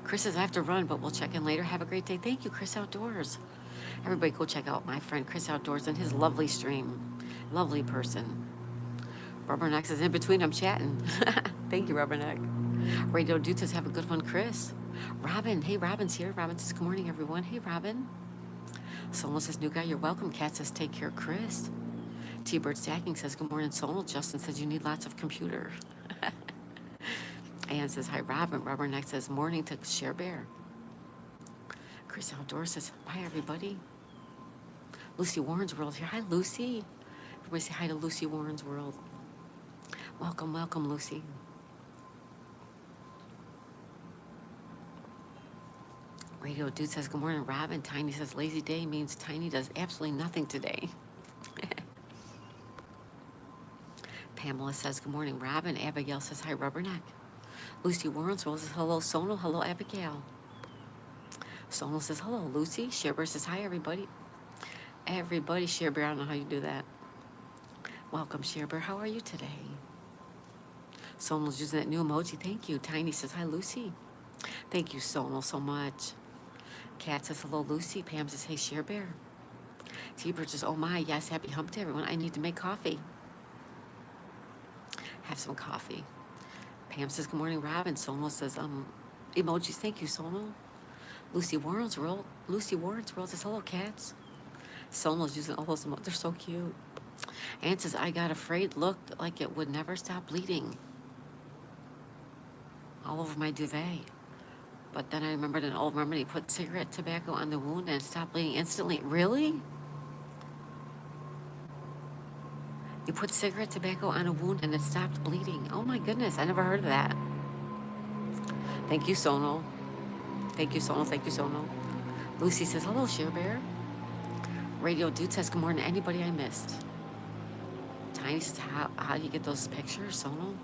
Chris says, I have to run, but we'll check in later. Have a great day. Thank you, Chris Outdoors. Everybody go check out my friend Chris Outdoors and his lovely stream. Lovely person. Rubberneck says, in between, I'm chatting. Thank you, Rubberneck. Radio Dude says, have a good one, Chris. Robin, hey, Robin's here. Robin says, good morning, everyone. Hey, Robin. Sonal says, new guy, you're welcome. Kat says, take care, Chris. T-Bird Stacking says, good morning, Sonal. Justin says, you need lots of computer. Ann says, hi, Robin. Rubberneck says, morning to Share Bear. Chris Outdoors says, bye, everybody. Lucy Warren's World here. Hi, Lucy. Everybody say hi to Lucy Warren's World. Welcome, welcome, Lucy. Radio Dude says, good morning, Robin. Tiny says, lazy day means Tiny does absolutely nothing today. Pamela says, good morning, Robin. Abigail says, hi, Rubberneck. Lucy Warren's World says, hello, Sonal. Hello, Abigail. Sonal says, hello, Lucy. Share Bear says, hi, everybody. Everybody, Share Bear, I don't know how you do that. Welcome, Share Bear. How are you today? Sonal's using that new emoji. Thank you. Tiny says, hi, Lucy. Thank you, Sonal, so much. Kat says, hello, Lucy. Pam says, hey, Share Bear. T-Bird says, oh my, yes, happy hump day, everyone. I need to make coffee. Have some coffee. Pam says, good morning, Robin. Sonal says, emojis. Thank you, Sonal. Lucy Warren's World says, hello, cats. Sonal's using all those emojis. They're so cute. Ann says, I got afraid, looked like it would never stop bleeding. All over my duvet. But then I remembered an old remedy. Put cigarette tobacco on the wound and it stopped bleeding instantly. Really? You put cigarette tobacco on a wound and it stopped bleeding. Oh my goodness, I never heard of that. Thank you, Sonal. Thank you, Sonal. Thank you, Sonal. Lucy says, hello, Share Bear. Radio Dude says, good morning to anybody I missed. Tiny says, how do you get those pictures, Sonal?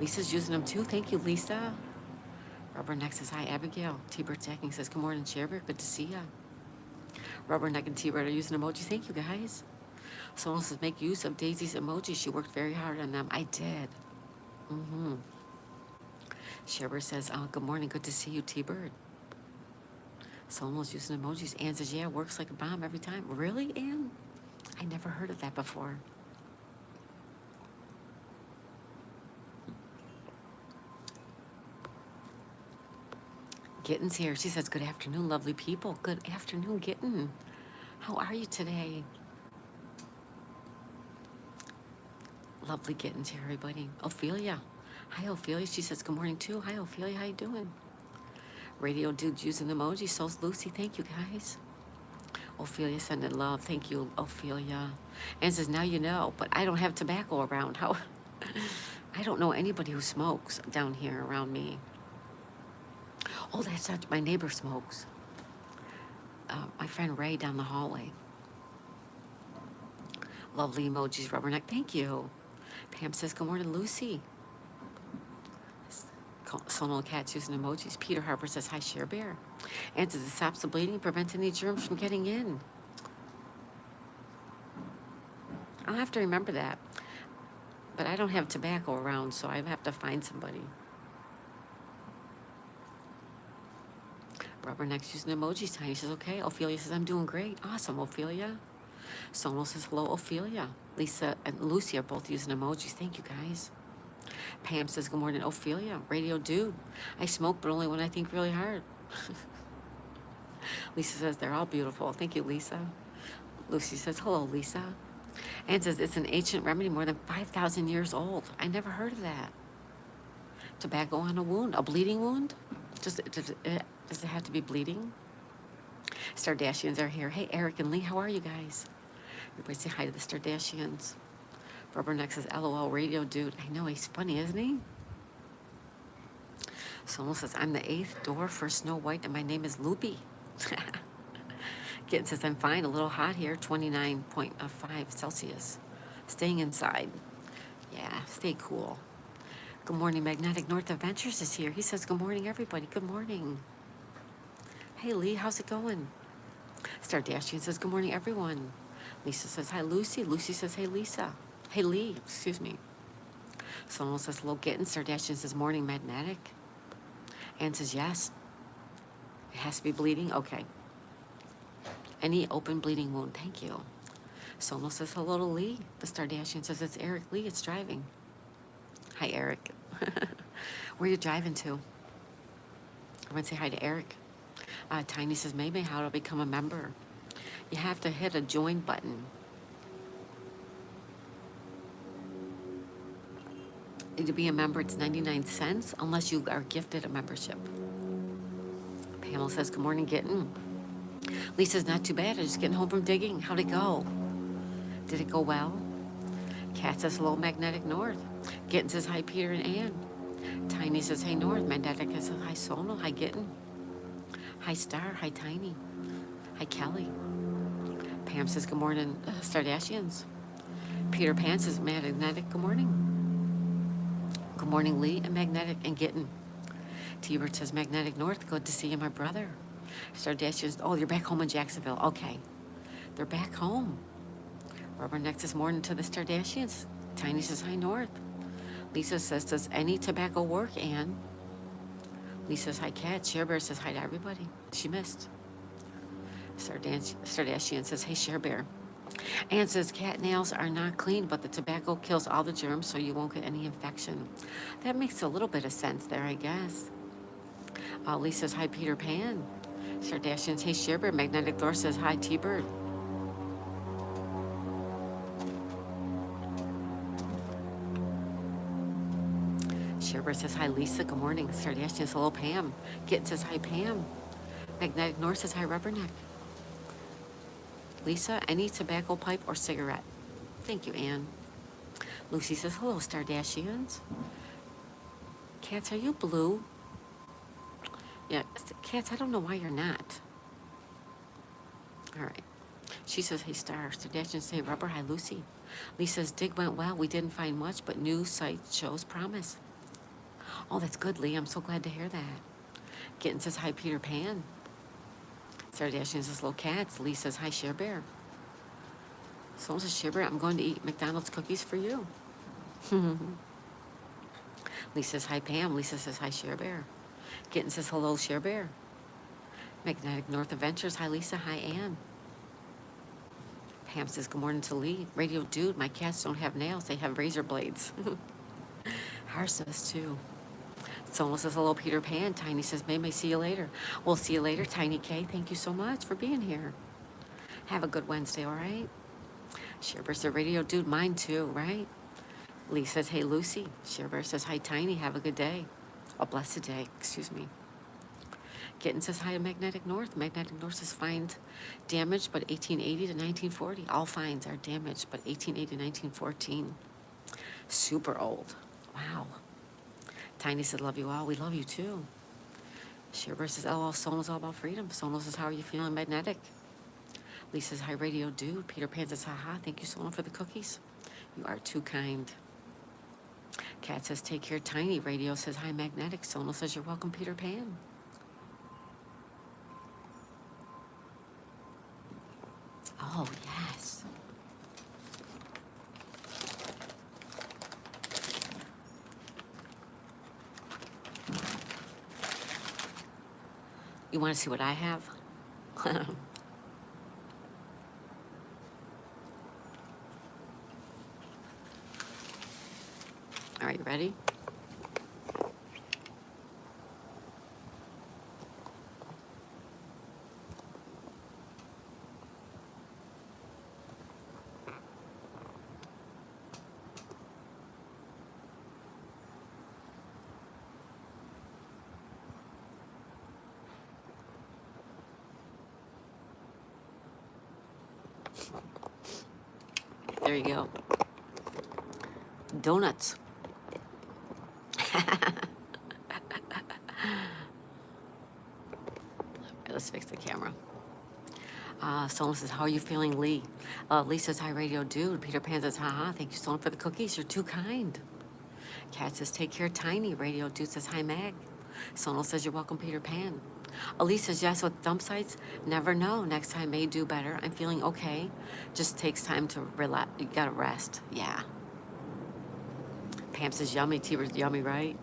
Lisa's using them too. Thank you, Lisa. Rubberneck says, hi, Abigail. T-Bird Jacking says, good morning, Cherry. Good to see ya. Rubberneck and T-Bird are using emojis. Thank you, guys. Someone says, make use of Daisy's emojis. She worked very hard on them. I did. Mm-hmm. Sherbert says, good morning. Good to see you, T-Bird. Someone's using emojis. Ann says, yeah, works like a bomb every time. Really, Ann? I never heard of that before. Gitten's here. She says, good afternoon, lovely people. Good afternoon, Gitten. How are you today? Lovely Gitten's here, everybody. Ophelia. Hi, Ophelia. She says, good morning, too. Hi, Ophelia. How you doing? Radio Dude using emojis. So's Lucy. Thank you, guys. Ophelia sending love. Thank you, Ophelia. And says, now you know, but I don't have tobacco around. How? I don't know anybody who smokes down here around me. Oh, that's not, my neighbor smokes. My friend Ray down the hallway. Lovely emojis, Rubberneck. Thank you. Pam says, good morning, Lucy. Sonal Cat's using emojis. Peter Harper says, hi, Share Bear. And says, it stops the bleeding, prevents any germs from getting in. I'll have to remember that. But I don't have tobacco around, so I have to find somebody. Rubberneck's using emojis. Tiny says, okay. Ophelia says, I'm doing great. Awesome, Ophelia. Sonal says, hello, Ophelia. Lisa and Lucy are both using emojis. Thank you, guys. Pam says, good morning, Ophelia. Radio Dude. I smoke, but only when I think really hard. Lisa says, they're all beautiful. Thank you, Lisa. Lucy says, hello, Lisa. Anne says, it's an ancient remedy more than 5,000 years old. I never heard of that. Tobacco on a wound, a bleeding wound? Does it have to be bleeding? Stardashians are here. Hey, Eric and Lee, how are you guys? Everybody say hi to the Stardashians. Rubberneck says, LOL, Radio Dude. I know, he's funny, isn't he? Someone says, I'm the 8th door for Snow White, and my name is Loopy. Kitten says, I'm fine, a little hot here, 29.5 Celsius. Staying inside. Yeah, stay cool. Good morning, Magnetic North Adventures is here. He says, good morning, everybody. Good morning. Hey, Lee, how's it going? Stardashian says, good morning, everyone. Lisa says, hi, Lucy. Lucy says, hey, Lisa. Hey, Lee, excuse me. Someone says, hello, Gitten. Stardashian says, morning, Magnetic. Anne says, yes. It has to be bleeding? Okay. Any open bleeding wound, thank you. Someone says, hello to Lee. The Stardashian says, it's Eric Lee, it's driving. Hi, Eric. Where are you driving to? I want to say hi to Eric. Tiny says, maybe how to become a member. You have to hit a join button. To be a member, it's 99 cents, unless you are gifted a membership. Pamela says, good morning, Gitten. Lisa's not too bad. I'm just getting home from digging. How'd it go? Did it go well? Kat says, hello, Magnetic North. Gitten says, hi, Peter and Ann. Tiny says, hey, North. Magnetic says, hi, Sonal. Hi, Gitten. Hi, Star. Hi, Tiny. Hi, Kelly. Pam says, good morning, Stardashians. Peter Pan says, Magnetic, good morning. Good morning, Lee and Magnetic and Gitten. T-Bird says, Magnetic North, good to see you, my brother. Stardashians, oh, you're back home in Jacksonville. Okay. They're back home. Rubberneck says, morning to the Stardashians. Tiny says, hi, North. Lisa says, does any tobacco work, Ann? Lisa says, hi, Kat. Sharebear says, hi to everybody. She missed. Stardashian says, hey, Sharebear. Ann says, cat nails are not clean, but the tobacco kills all the germs, so you won't get any infection. That makes a little bit of sense there, I guess. Lisa says, hi, Peter Pan. Stardashian says, hey, Sharebear. Magnetic Thor says, hi, T-Bird. Sharebear says, hi, Lisa. Good morning. Stardashian says, hello, Pam. Git says, hi, Pam. Magnetic North says, hi, Rubberneck. Lisa, any tobacco pipe or cigarette? Thank you, Ann. Lucy says, hello, Stardashians. Cats, are you blue? Yeah, Cats, I don't know why you're not. All right. She says, hey, Star. Sardashians say, rubber, hi, Lucy. Lee says, dig went well. We didn't find much, but new site shows promise. Oh, that's good, Lee. I'm so glad to hear that. Kitten says, hi, Peter Pan. Sardashian says, hello, cats. Lee says, hi, Share Bear. Someone says, Share Bear, I'm going to eat McDonald's cookies for you. Lee says, hi, Pam. Lisa says, hi, Share Bear. Kitten says, hello, Share Bear. Magnetic North Adventures, hi, Lisa. Hi, Ann. Pam says, good morning to Lee. Radio Dude, my cats don't have nails. They have razor blades. Har says, too. Someone says, hello, Peter Pan. Tiny says, may see you later. We'll see you later, Tiny K. Thank you so much for being here. Have a good Wednesday, all right? Shearbear says, Radio Dude, mine too, right? Lee says, hey, Lucy. Shearbear says, hi, Tiny. Have a good day. A blessed day, excuse me. Kitten says, hi to Magnetic North. Magnetic North says, finds damaged, but 1880 to 1940. All finds are damaged, but 1880 to 1914. Super old. Wow. Tiny said, love you all. We love you too. Shearbear says, oh, Sono's all about freedom. Sono says, how are you feeling, Magnetic? Lee says, hi, Radio Dude. Peter Pan says, haha, thank you, Sono, for the cookies. You are too kind. Cat says, take care, Tiny. Radio says, hi, Magnetic. Sono says, you're welcome, Peter Pan. Oh, yes. You want to see what I have? All right, you ready? There you go. Donuts. Let's fix the camera. Someone says, how are you feeling, Lee? Lee says, hi, Radio Dude. Peter Pan says, haha, thank you, Someone, for the cookies. You're too kind. Cat says, take care, Tiny. Radio Dude says, hi, Mag. Sono says, you're welcome, Peter Pan. Elise says, yes, with dump sites, never know. Next time may do better. I'm feeling okay. Just takes time to relax. You gotta rest. Yeah. Pam says, yummy. Tea was yummy, right?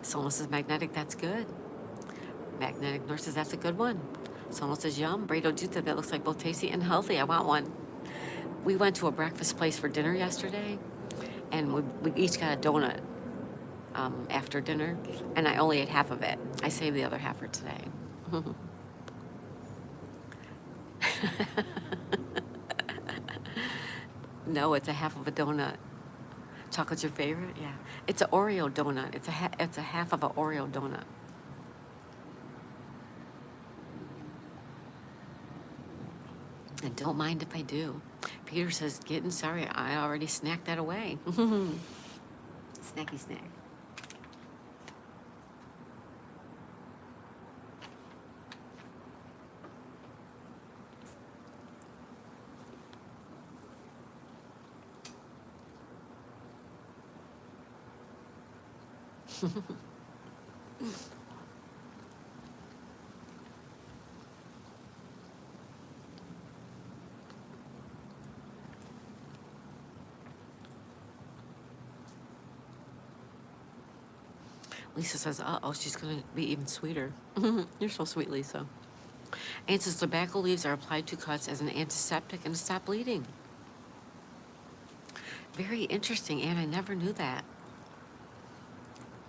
Sono says, Magnetic, that's good. Magnetic Nurse says, that's a good one. Sono says, yum. Radio Dude said, that looks like both tasty and healthy. I want one. We went to a breakfast place for dinner yesterday, and we each got a donut after dinner, and I only ate half of it. I saved the other half for today. No, it's a half of a donut. Chocolate's your favorite? Yeah. It's an Oreo donut. It's a half of an Oreo donut. And don't mind if I do. Peter says, getting sorry, I already snacked that away. Snacky snack. Lisa says, uh-oh, she's going to be even sweeter. You're so sweet, Lisa. Anne says, tobacco leaves are applied to cuts as an antiseptic and to stop bleeding. Very interesting, Anne. I never knew that.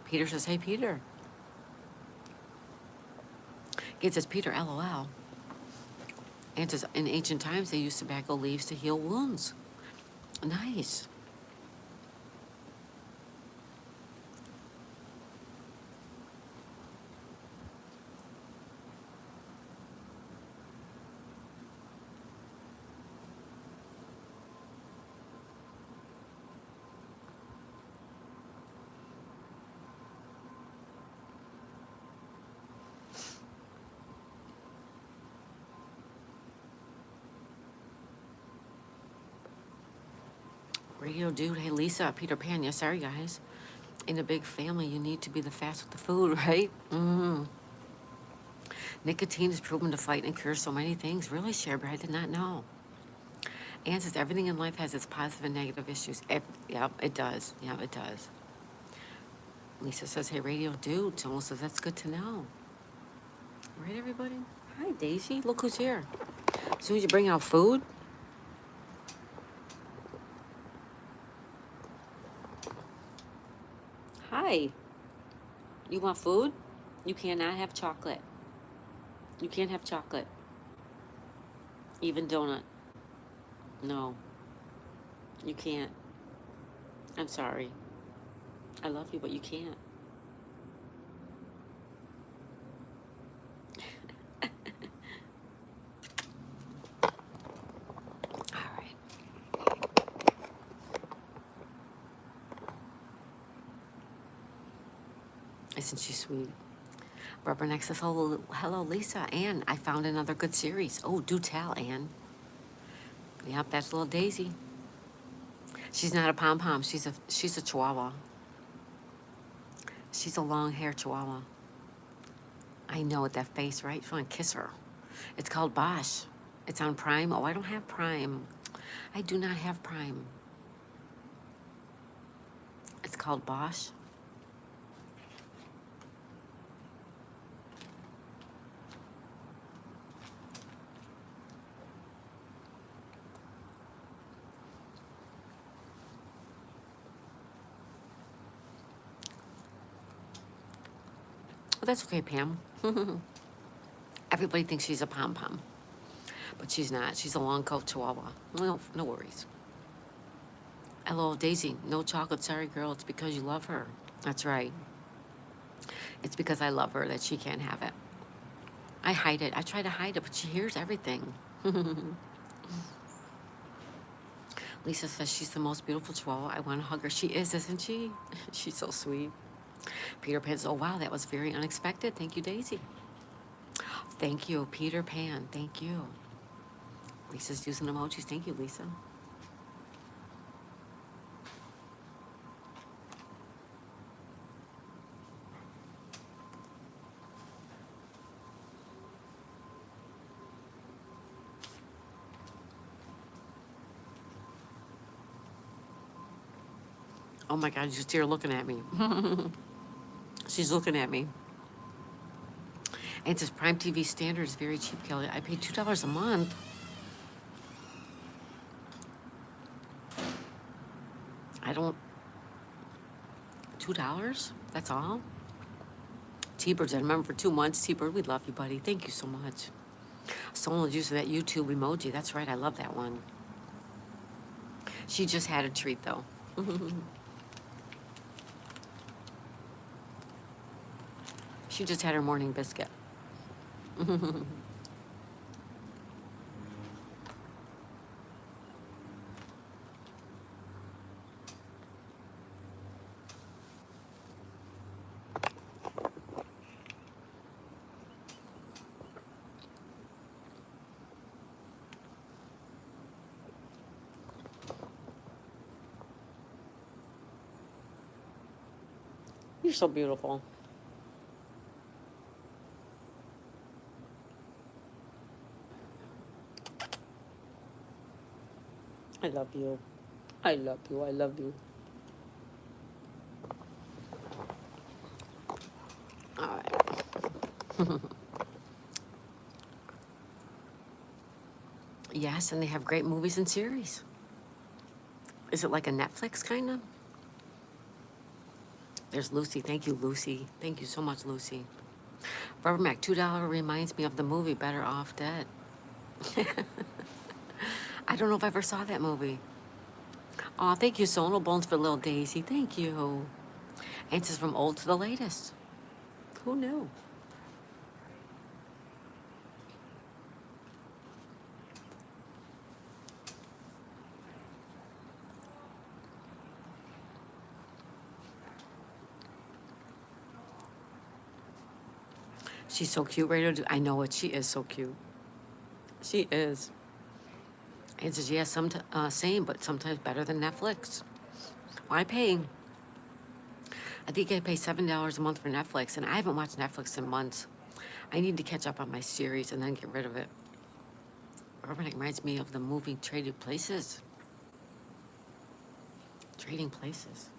Peter says, hey, Peter. It says, Peter, LOL. Anne says, in ancient times, they used tobacco leaves to heal wounds. Nice. Radio Dude. Hey, Lisa. Peter Pan. Yes, sorry, guys. In a big family, you need to be the fast with the food, right? Nicotine is proven to fight and cure so many things. Really, Sherry? I did not know. Anne says everything in life has its positive and negative issues. Yep, it does. Yeah, it does. Lisa says, hey, Radio Dude. Joel says, that's good to know. Right, everybody? Hi, Daisy. Look who's here. As soon as you bring out food. Hi. You want food? You cannot have chocolate. You can't have chocolate. Even donut. No. You can't. I'm sorry. I love you, but you can't. All right. Isn't she sweet? Rubberneck says, hello, Lisa. Anne, I found another good series. Oh, do tell, Anne. Yep, that's little Daisy. She's not a pom-pom. She's a chihuahua. She's a long-haired chihuahua. I know, with that face, right? You want to kiss her. It's called Bosch. It's on Prime. Oh, I don't have Prime. I do not have Prime. It's called Bosch. Well, that's okay, Pam. Everybody thinks she's a pom-pom, but she's not. She's a long-coat chihuahua. No worries. Hello, Daisy. No chocolate. Sorry, girl. It's because you love her. That's right. It's because I love her that she can't have it. I hide it. I try to hide it, but she hears everything. Lisa says she's the most beautiful chihuahua. I want to hug her. She is, isn't she? She's so sweet. Peter Pan says, oh, wow, that was very unexpected. Thank you, Daisy. Thank you, Peter Pan. Thank you. Lisa's using emojis. Thank you, Lisa. Oh my God, you see her looking at me. She's looking at me. And it says Prime TV Standard is very cheap, Kelly. I pay $2 a month. I don't. $2? That's all? T-Bird's, I remember for 2 months. T-Bird, we love you, buddy. Thank you so much. Someone's using that YouTube emoji. That's right, I love that one. She just had a treat, though. She just had her morning biscuit. You're so beautiful. I love you. I love you. I love you. All right. Yes, and they have great movies and series. Is it like a Netflix kind of? There's Lucy. Thank you, Lucy. Thank you so much, Lucy. Rubber Mac, $2 reminds me of the movie Better Off Dead. I don't know if I ever saw that movie. Aw, thank you, Sono Bones, for little Daisy. Thank you. Answers from old to the latest. Who knew? She's so cute, Radio Dude. I know it. She is so cute. She is. And says, yeah, same, but sometimes better than Netflix. Well, I think I pay $7 a month for Netflix, and I haven't watched Netflix in months. I need to catch up on my series and then get rid of it. Urban reminds me of the movie Trading Places. Trading Places.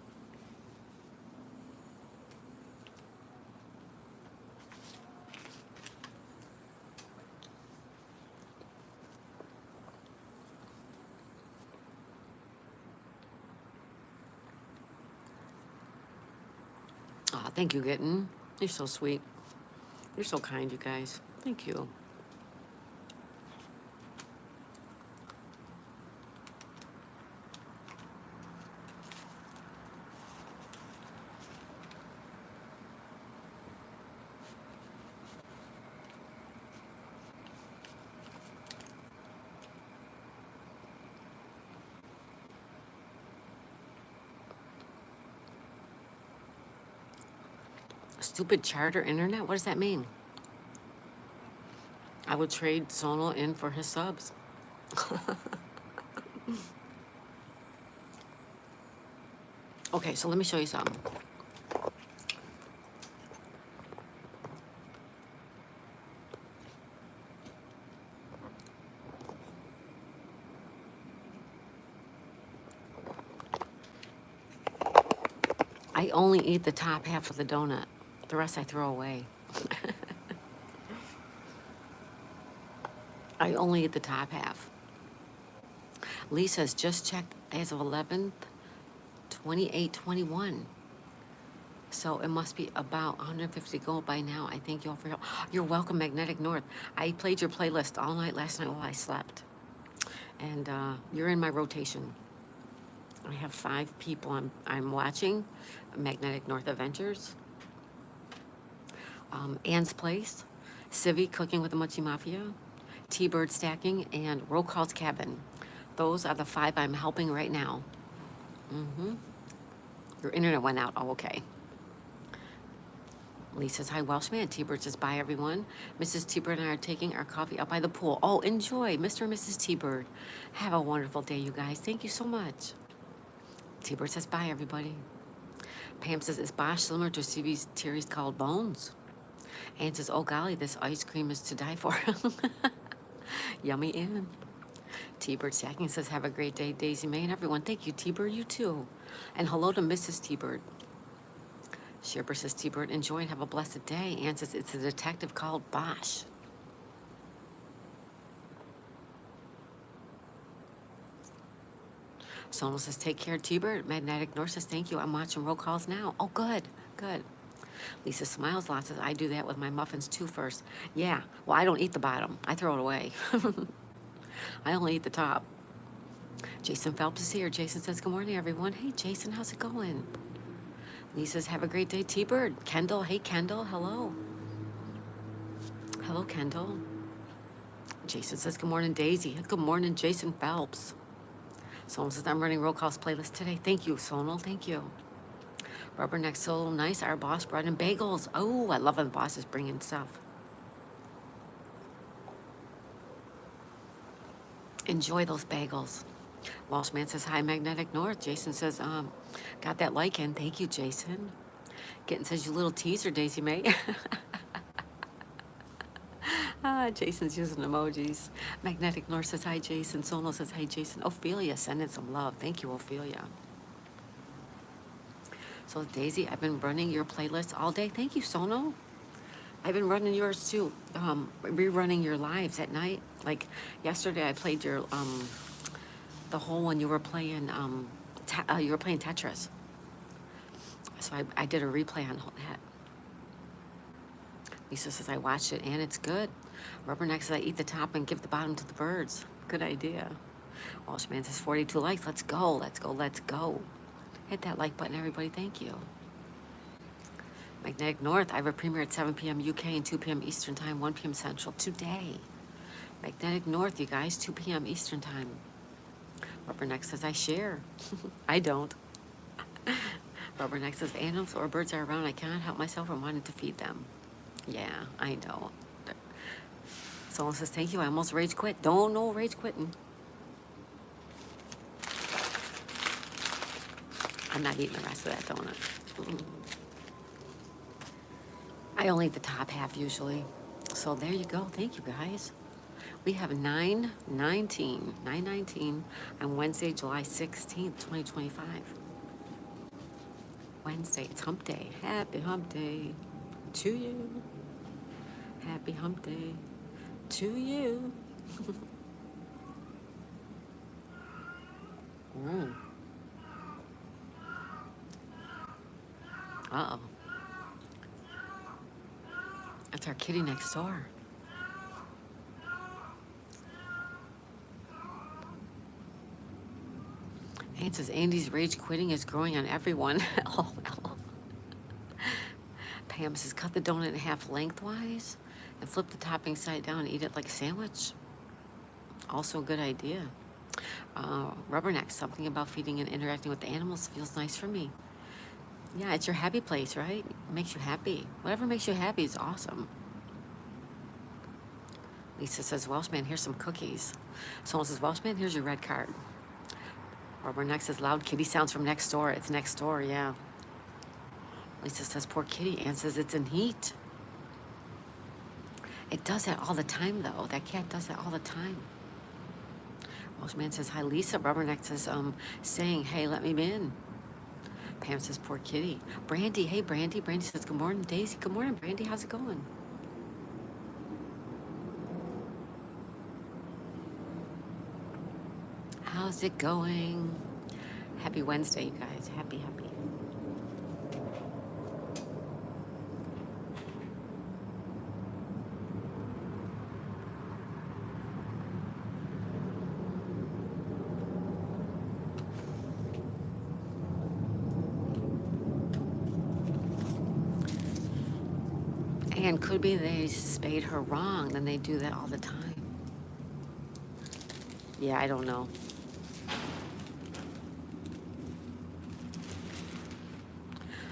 Oh, thank you, Gitten. You're so sweet. You're so kind, you guys. Thank you. Stupid charter internet? What does that mean? I would trade Sonal in for his subs. Okay, so let me show you something. I only eat the top half of the donut. The rest I throw away. I only eat the top half. Lisa's just checked as of 11th, 28:21. So it must be about 150 gold by now. I thank you all for your help. You're welcome, Magnetic North. I played your playlist all night last night while I slept. And you're in my rotation. I have 5 people I'm watching. Magnetic North Adventures, Anne's Place, Civi Cooking with the Mochi Mafia, T-Bird Stacking, and Roll Call's Cabin. Those are the 5 I'm helping right now. Your internet went out. Oh, okay. Lee says, hi, Welshman. T-Bird says, bye, everyone. Mrs. T-Bird and I are taking our coffee up by the pool. Oh, enjoy, Mr. and Mrs. T-Bird. Have a wonderful day, you guys. Thank you so much. T-Bird says, bye, everybody. Pam says, is Bosch similar to CB's series called Bones? Anne says, oh, golly, this ice cream is to die for. Yummy, Anne. T-Bird Stacking says, have a great day, Daisy May and everyone. Thank you, T-Bird. You too. And hello to Mrs. T-Bird. Sherber says, T-Bird, enjoy and have a blessed day. Anne says, it's a detective called Bosch. Sonal says, take care, T-Bird. Magnetic North says, thank you. I'm watching roll calls now. Oh, good, good. Lisa Smiles Lot says, I do that with my muffins too first. Yeah, well, I don't eat the bottom. I throw it away. I only eat the top. Jason Phelps is here. Jason says, good morning, everyone. Hey, Jason, how's it going? Lee says, have a great day, T-Bird. Kendall, hey, Kendall, hello. Hello, Kendall. Jason says, good morning, Daisy. Good morning, Jason Phelps. Sonal says, I'm running roll calls playlist today. Thank you, Sonal, thank you. Rubberneck so nice. Our boss brought in bagels. Oh, I love when the boss is bringing stuff. Enjoy those bagels. Walshman says, hi, Magnetic North. Jason says, got that like in. Thank you, Jason. Getting says, you little teaser, Daisy May. Jason's using emojis. Magnetic North says, hi, Jason. Sonal says, hi, Jason. Ophelia sending some love. Thank you, Ophelia. So, Daisy, I've been running your playlist all day. Thank you, Sonal. I've been running yours too. Rerunning your lives at night. Like yesterday, I played your the whole one you were playing. You were playing Tetris. So I did a replay on that. Lisa says I watched it and it's good. Rubberneck says I eat the top and give the bottom to the birds. Good idea. Walshman says 42 likes. Let's go. Let's go. Let's go. Hit that like button, everybody. Thank you. Magnetic North, I have a premiere at 7 p.m. UK and 2 p.m. Eastern Time, 1 p.m. Central today. Magnetic North, you guys, 2 p.m. Eastern Time. Rubberneck says, I share. I don't. Rubberneck says, animals or birds are around. I cannot help myself from wanting to feed them. Yeah, I know. Someone says, thank you. I almost rage quit. Don't no rage quitting. I'm not eating the rest of that donut. Mm-mm. I only eat the top half usually. So there you go. Thank you guys. We have 9/19 on Wednesday, July 16th, 2025. Wednesday, it's hump day. Happy hump day to you. Happy hump day to you. Mm. Uh-oh. That's our kitty next door. And it says Andy's rage quitting is growing on everyone. Oh, well. Pam says cut the donut in half lengthwise and flip the topping side down and eat it like a sandwich. Also a good idea. Rubberneck, something about feeding and interacting with the animals feels nice for me. Yeah, it's your happy place, right? It makes you happy. Whatever makes you happy is awesome. Lisa says, Welshman, here's some cookies. Someone says, Welshman, here's your red card. Rubberneck says, loud kitty sounds from next door. It's next door, yeah. Lisa says, poor kitty. Ann says, it's in heat. It does that all the time, though. That cat does that all the time. Welshman says, hi, Lisa. Rubberneck says, saying, hey, let me in. Pam says, poor kitty. Brandy, hey, Brandy. Brandy says, good morning, Daisy. Good morning, Brandy. How's it going? How's it going? Happy Wednesday, you guys. Happy, happy. And could be they spayed her wrong, then they do that all the time. Yeah, I don't know.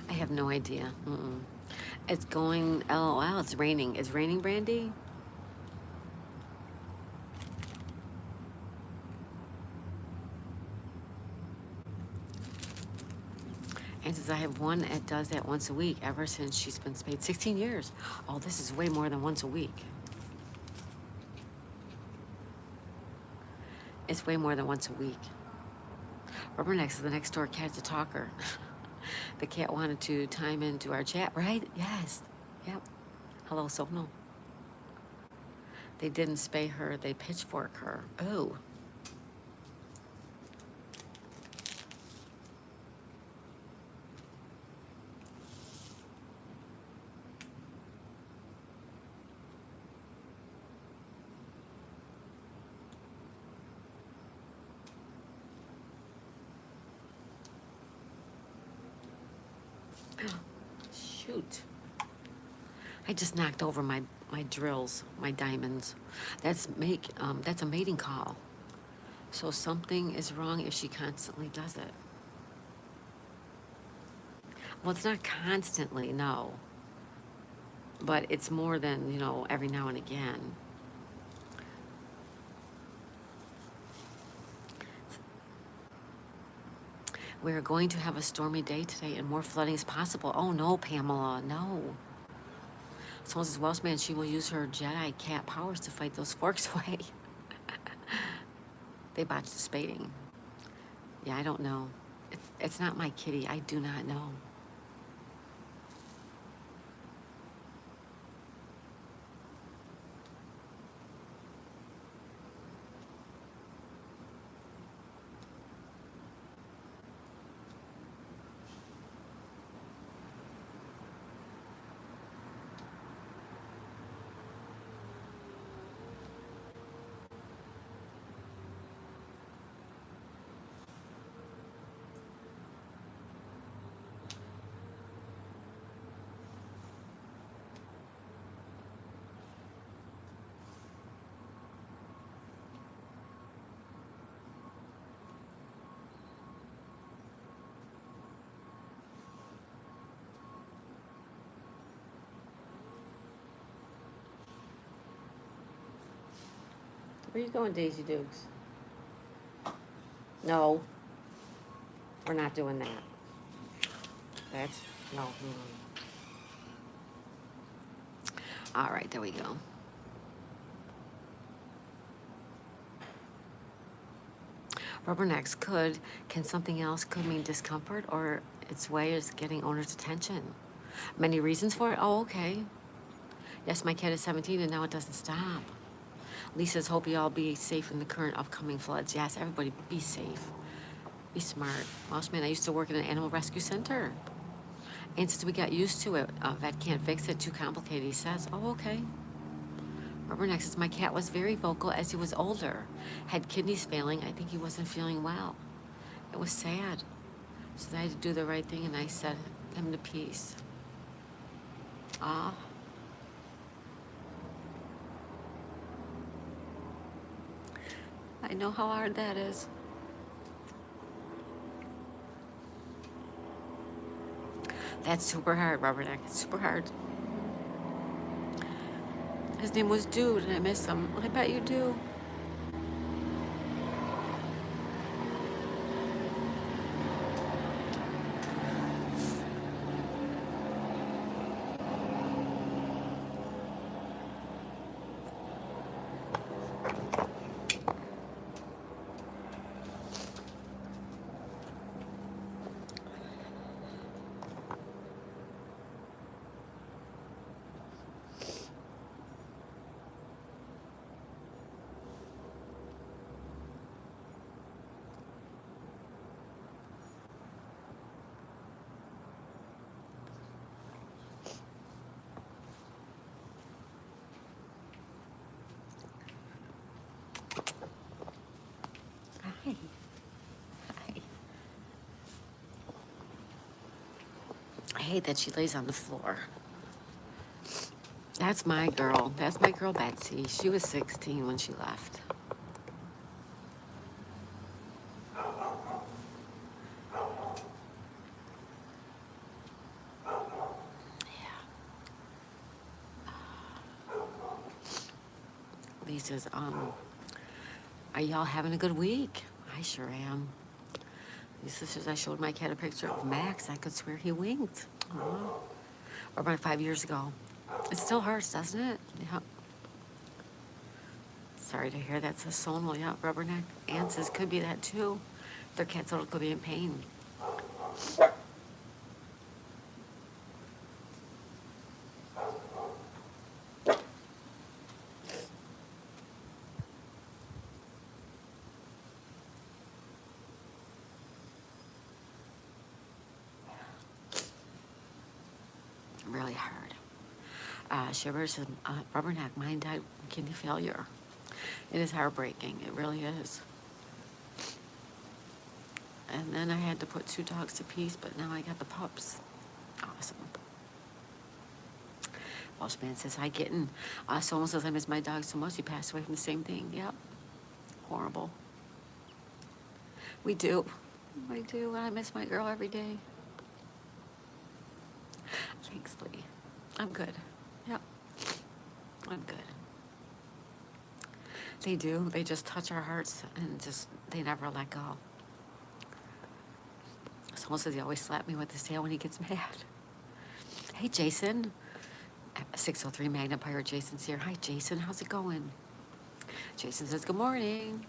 I have no idea. Mm-mm. It's going, LOL, it's raining. It's raining, Brandy? And says, I have one that does that once a week ever since she's been spayed 16 years. Oh, this is way more than once a week. It's way more than once a week. Rubberneck says the next door cat's a talker. The cat wanted to time into our chat, right? Yes. Yep. Hello, Sonal. They didn't spay her, they pitchfork her. Oh. Shoot. I just knocked over my drills, my diamonds. That's a mating call. So something is wrong if she constantly does it. Well, it's not constantly, no. But it's more than, every now and again. We're going to have a stormy day today and more flooding is possible. Oh no, Pamela, no. Someone says, Welshman, she will use her Jedi cat powers to fight those forks away. They botched the spading. Yeah, I don't know. It's not my kitty. I do not know. Where you going, Daisy Dukes? No, we're not doing that. That's, no. All right, there we go. Rubbernecks can something else could mean discomfort or its way is getting owner's attention. Many reasons for it? Oh, okay. Yes, my cat is 17 and now it doesn't stop. Lisa's hope you all be safe in the current upcoming floods. Yes, everybody be safe. Be smart. Welshman, I used to work in an animal rescue center. And since we got used to it, vet can't fix it, too complicated, he says. Oh, okay. Rubbernecks says, my cat was very vocal as he was older. Had kidneys failing. I think he wasn't feeling well. It was sad. So I had to do the right thing and I set him to peace. Ah. I know how hard that is. That's super hard, Rubberneck. It's super hard. His name was Dude, and I miss him. I bet you do. Hi. Hi. I hate that she lays on the floor. That's my girl. That's my girl, Betsy. She was 16 when she left. Lisa's, are y'all having a good week? I sure am. Lisa says, I showed my cat a picture of Max. I could swear he winked. Or about 5 years ago. It still hurts, doesn't it? Yep. Sorry to hear that, says Sonal. Yep, Rubberneck. Ann says, could be that too. Their cat's could be in pain. Really hard. Shiver says, Rubberneck, mine died from kidney failure. It is heartbreaking. It really is. And then I had to put 2 dogs to peace, but now I got the pups. Awesome. Welshman says, hi, kitten. Someone says, I miss my dog so much. He passed away from the same thing. Yep. Horrible. We do. I do. I miss my girl every day. Thanks, Lee. I'm good. Yep. I'm good. They do. They just touch our hearts and just, they never let go. Someone says he always slaps me with his tail when he gets mad. Hey, Jason. 603 Magna Pirate Jason's here. Hi, Jason. How's it going? Jason says, good morning.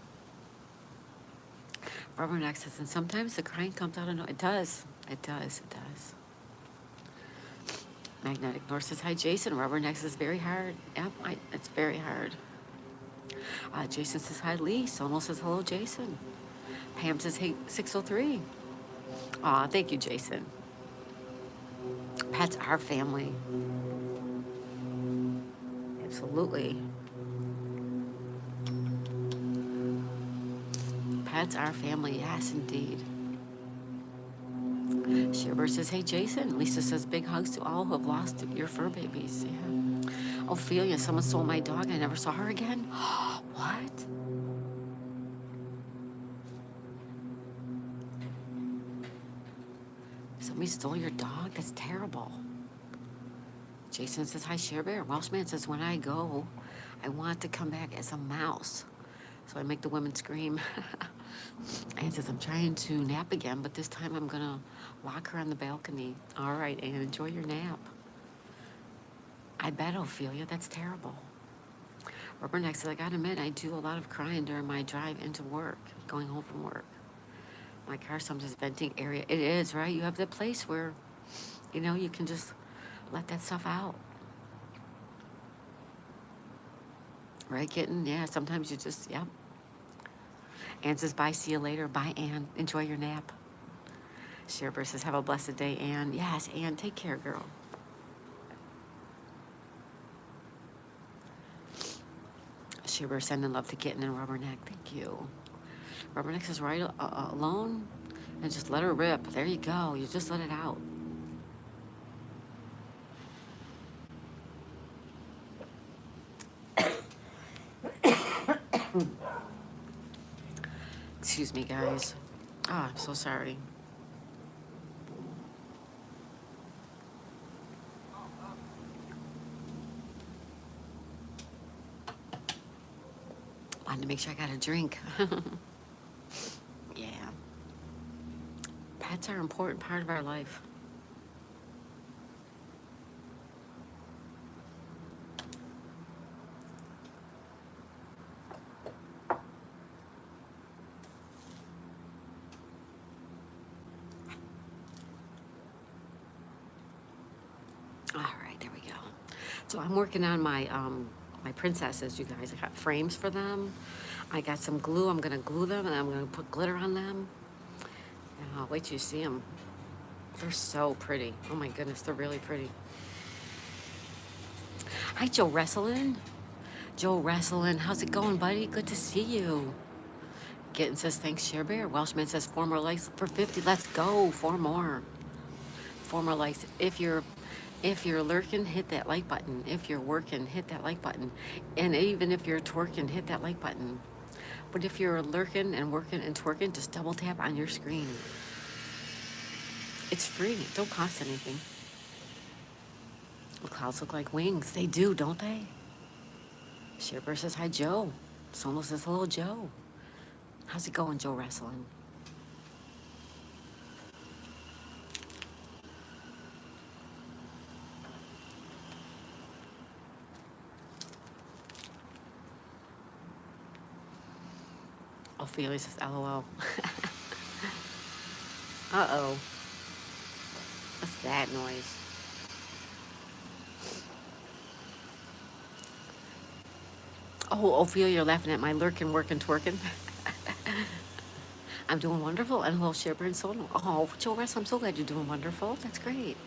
Rubberneck says, and sometimes the crying comes out of no. It does. It does. It does. Magnetic North says, hi, Jason. Rubberneck says, very hard. Yep, it's very hard. Jason says, hi, Lee. Sonal says, hello, Jason. Pam says, hey, 603. Aw, thank you, Jason. Pets are family. Absolutely. Pets are family, yes, indeed. Shiver says, hey, Jason. Lisa says, big hugs to all who have lost your fur babies. Yeah. Ophelia, someone stole my dog. I never saw her again. What? Somebody stole your dog? That's terrible. Jason says, hi, Share Bear. Welshman says, when I go, I want to come back as a mouse. So I make the women scream. Anne says, I'm trying to nap again, but this time I'm going to walk her on the balcony. All right, Anne, enjoy your nap. I bet, Ophelia, that's terrible. Rubberneck says, I gotta admit, I do a lot of crying during my drive into work, going home from work. My car sometimes venting area. It is, right? You have that place where, you can just let that stuff out. Right, kitten? Yeah, sometimes you just, yep. Anne says, bye, see you later. Bye, Anne. Enjoy your nap. Sherbert says, have a blessed day, Anne. Yes, Anne, take care, girl. Sherbert sending love to Kitten and Rubberneck. Thank you. Rubberneck says, right alone and just let her rip. There you go. You just let it out. Excuse me, guys. Oh, I'm so sorry. Wanted to make sure I got a drink. Yeah. Pets are an important part of our life. All right, there we go. So I'm working on my princesses, you guys. I got frames for them. I got some glue. I'm gonna glue them and I'm gonna put glitter on them. And I'll wait till you see them. They're so pretty. Oh my goodness, they're really pretty. Hi, Joe Wrestling. Joe Wrestling, how's it going, buddy? Good to see you. Gitten says, thanks, Share Bear. Welshman says, 4 more likes for 50. Let's go. 4 more. 4 more likes. If you're lurking, hit that like button. If you're working, hit that like button. And even if you're twerking, hit that like button. But if you're lurking and working and twerking, just double tap on your screen. It's free. It don't cost anything. The clouds look like wings. They do, don't they? Sherbert says, hi, Joe. Sono says, hello, Joe. How's it going, Joe Wrestling? Ophelia says, LOL. Uh-oh. What's that noise? Oh, Ophelia, you're laughing at my lurking, working, twerking. I'm doing wonderful. And hello, Sherbert and Sono. Oh, Joe Wrestling, I'm so glad you're doing wonderful. That's great.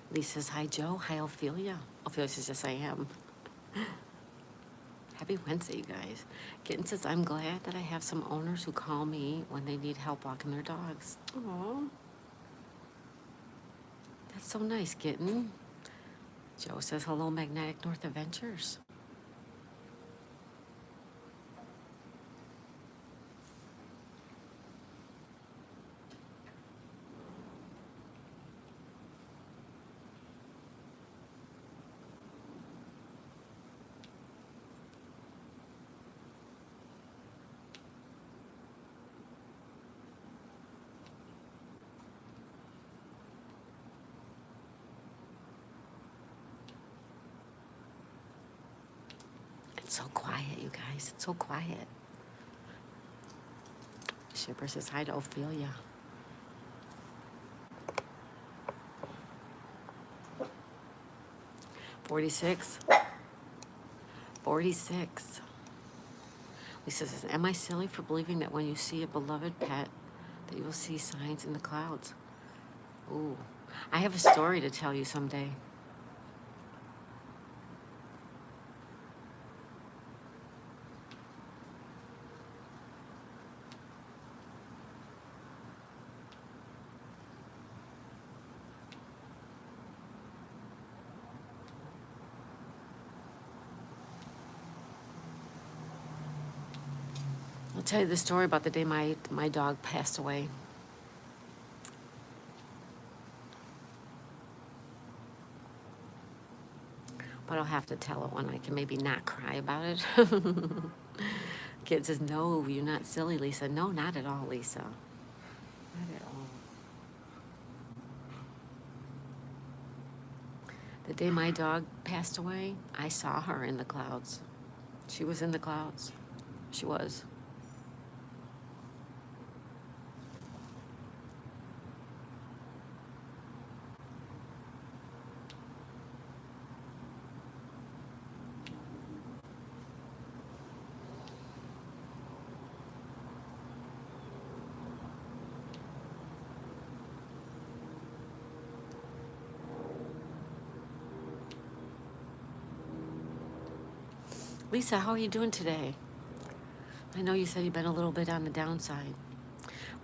Lisa says, hi, Joe. Hi, Ophelia. Ophelia says, yes, I am. Happy Wednesday, you guys. Kitten says, I'm glad that I have some owners who call me when they need help walking their dogs. Aw. That's so nice, Kitten. Joe says, hello, Magnetic North Adventures. It's so quiet, you guys. It's so quiet. Shipper says, hi to Ophelia. $46. $46. Lisa says, am I silly for believing that when you see a beloved pet, that you will see signs in the clouds? Ooh. I have a story to tell you someday. tell you the story about the day my dog passed away. But I'll have to tell it when I can maybe not cry about it. Kid says, no, you're not silly, Lisa. No, not at all, Lisa. Not at all. The day my dog passed away, I saw her in the clouds. She was in the clouds. She was. Lisa, how are you doing today? I know you said you've been a little bit on the downside.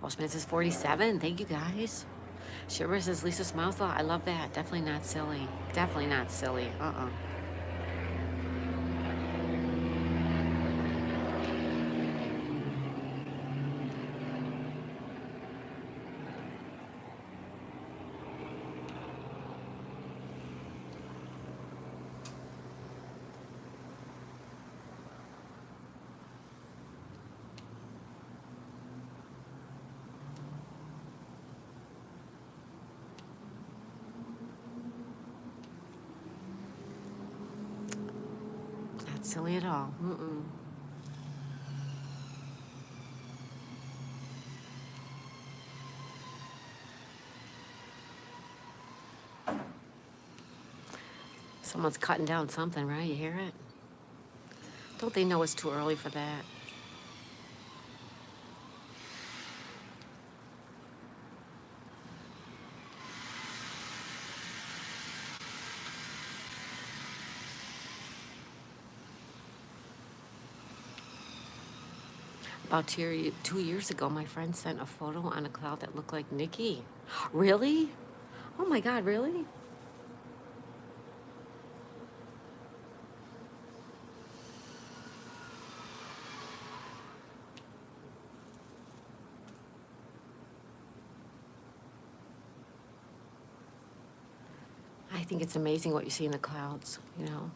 Washman says 47. Thank you, guys. Shiver says, Lisa smiles a lot. I love that. Definitely not silly. Definitely not silly. Not silly at all. Someone's cutting down something, right? You hear it? Don't they know it's too early for that? About 2 years ago, my friend sent a photo on a cloud that looked like Nikki. Really? Oh my God, really? I think it's amazing what you see in the clouds, you know?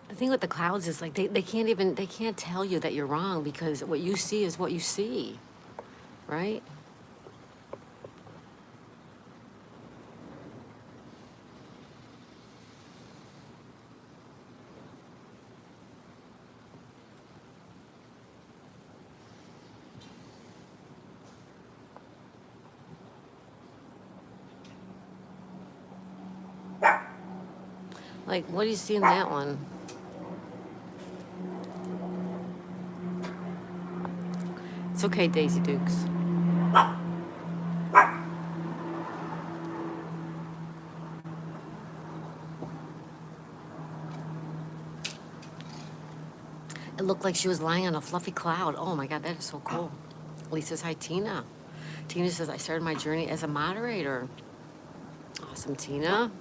The thing with the clouds is like they can't tell you that you're wrong because what you see is what you see, right? Like, what do you see in that one? It's okay, Daisy Dukes. It looked like she was lying on a fluffy cloud. Oh my God, that is so cool. Lisa says, hi, Tina. Tina says, I started my journey as a moderator. Awesome, Tina.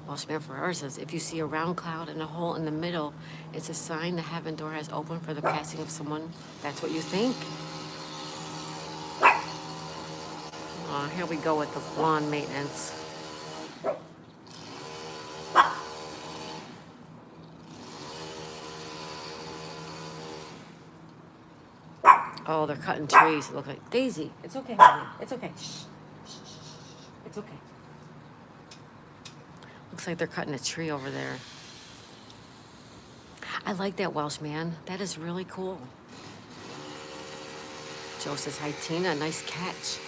Washman Ferrara says, if you see a round cloud and a hole in the middle, it's a sign the heaven door has opened for the passing of someone. That's what you think. Here we go with the lawn maintenance. Oh, they're cutting trees. It looks like Daisy. It's okay, honey. It's okay. Shh. Shh. It's okay. Looks like they're cutting a tree over there. I like that, Welsh man. That is really cool. Joe says, hi, Tina. Nice catch.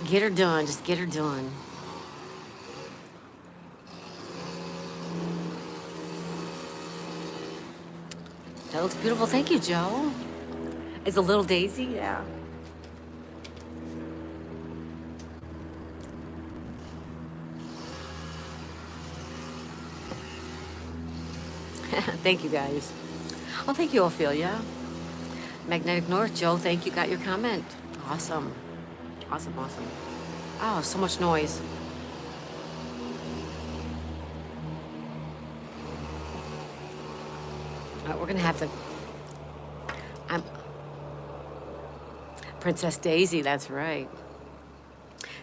Get her done. Just get her done. That looks beautiful. Thank you, Joe. It's a little daisy, yeah. Thank you, guys. Oh, thank you, Ophelia. Magnetic North, Joe, thank you. Got your comment. Awesome. Awesome, awesome. Oh, so much noise. All right, we're going to have to... I'm Princess Daisy, that's right.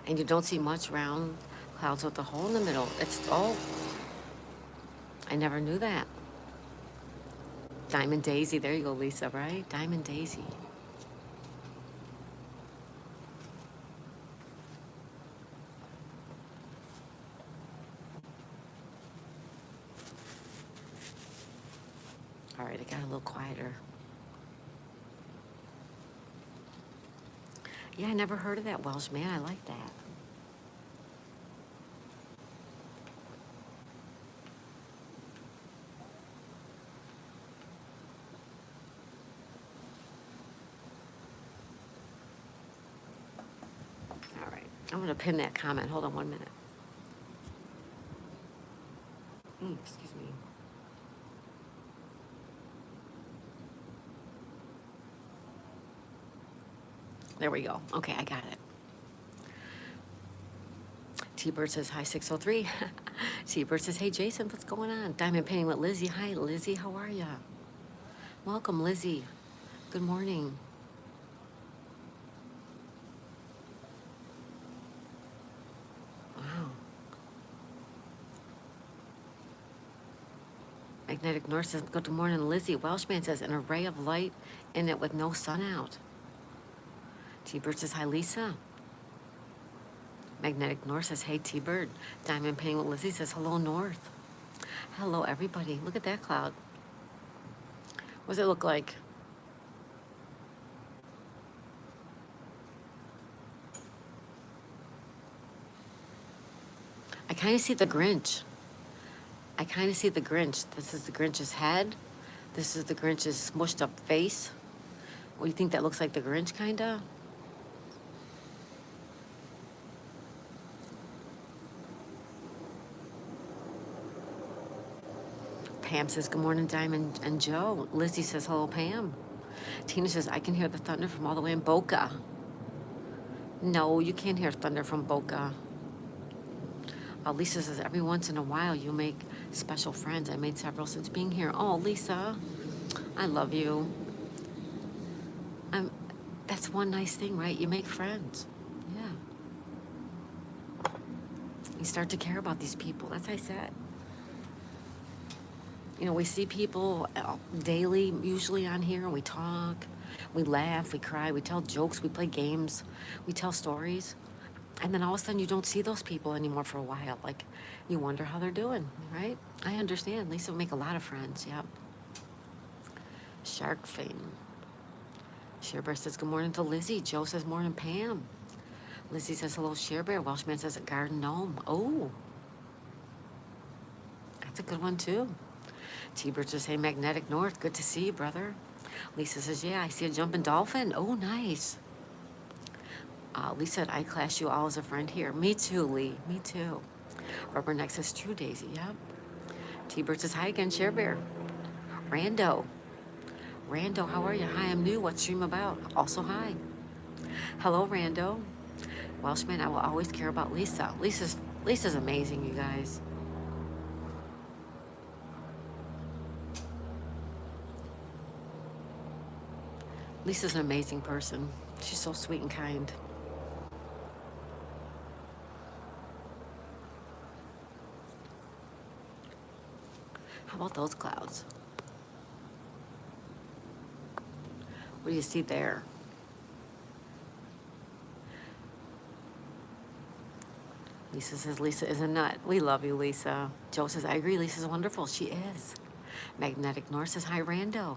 And you don't see much round clouds with a hole in the middle. It's, oh, I never knew that. Diamond Daisy, there you go, Lisa, right? Diamond Daisy. All right, it got a little quieter. Yeah, I never heard of that Welsh man. I like that. All right, I'm going to pin that comment. Hold on 1 minute. Excuse me. There we go. Okay, I got it. T-Bird says, hi, 603. T-Bird says, hey, Jason, what's going on? Diamond Painting with Lizzie. Hi, Lizzie. How are ya? Welcome, Lizzie. Good morning. Wow. Magnetic North says, good morning, Lizzie. Welshman says, an array of light in it with no sun out. T-Bird says, hi, Lisa. Magnetic North says, hey, T-Bird. Diamond Painting with Lizzie says, hello, North. Hello, everybody. Look at that cloud. What does it look like? I kind of see the Grinch. I kind of see the Grinch. This is the Grinch's head. This is the Grinch's smushed up face. What do you think that looks like, the Grinch, kind of? Pam says, good morning, Diamond and Joe. Lizzie says, hello, Pam. Tina says, I can hear the thunder from all the way in Boca. No, you can't hear thunder from Boca. Lisa says, every once in a while you make special friends. I made several since being here. Oh, Lisa, I love you. That's one nice thing, right? You make friends. Yeah. You start to care about these people. That's what I said. You know, we see people daily, usually on here, and we talk, we laugh, we cry, we tell jokes, we play games, we tell stories. And then all of a sudden you don't see those people anymore for a while. Like, you wonder how they're doing, right? I understand. Lisa will make a lot of friends, yep. Shark Fame. Sherebear says, good morning to Lizzie. Joe says, morning, Pam. Lizzie says, hello, Sherebear. Welshman says, a garden gnome. Oh, that's a good one, too. T-Bird says, hey, Magnetic North. Good to see you, brother. Lisa says, yeah, I see a jumping dolphin. Oh, nice. Lisa said, I class you all as a friend here. Me too, Lee. Me too. Rubberneck says, true, Daisy. Yep. T-Bird says, hi again, Sherebear. Rando. Rando, how are you? Hi, I'm new. What's stream about? Also, hi. Hello, Rando. Welshman, I will always care about Lisa. Lisa's amazing, you guys. Lisa's an amazing person. She's so sweet and kind. How about those clouds? What do you see there? Lisa says, Lisa is a nut. We love you, Lisa. Joe says, I agree. Lisa's wonderful. She is. Magnetic North says, hi, Rando.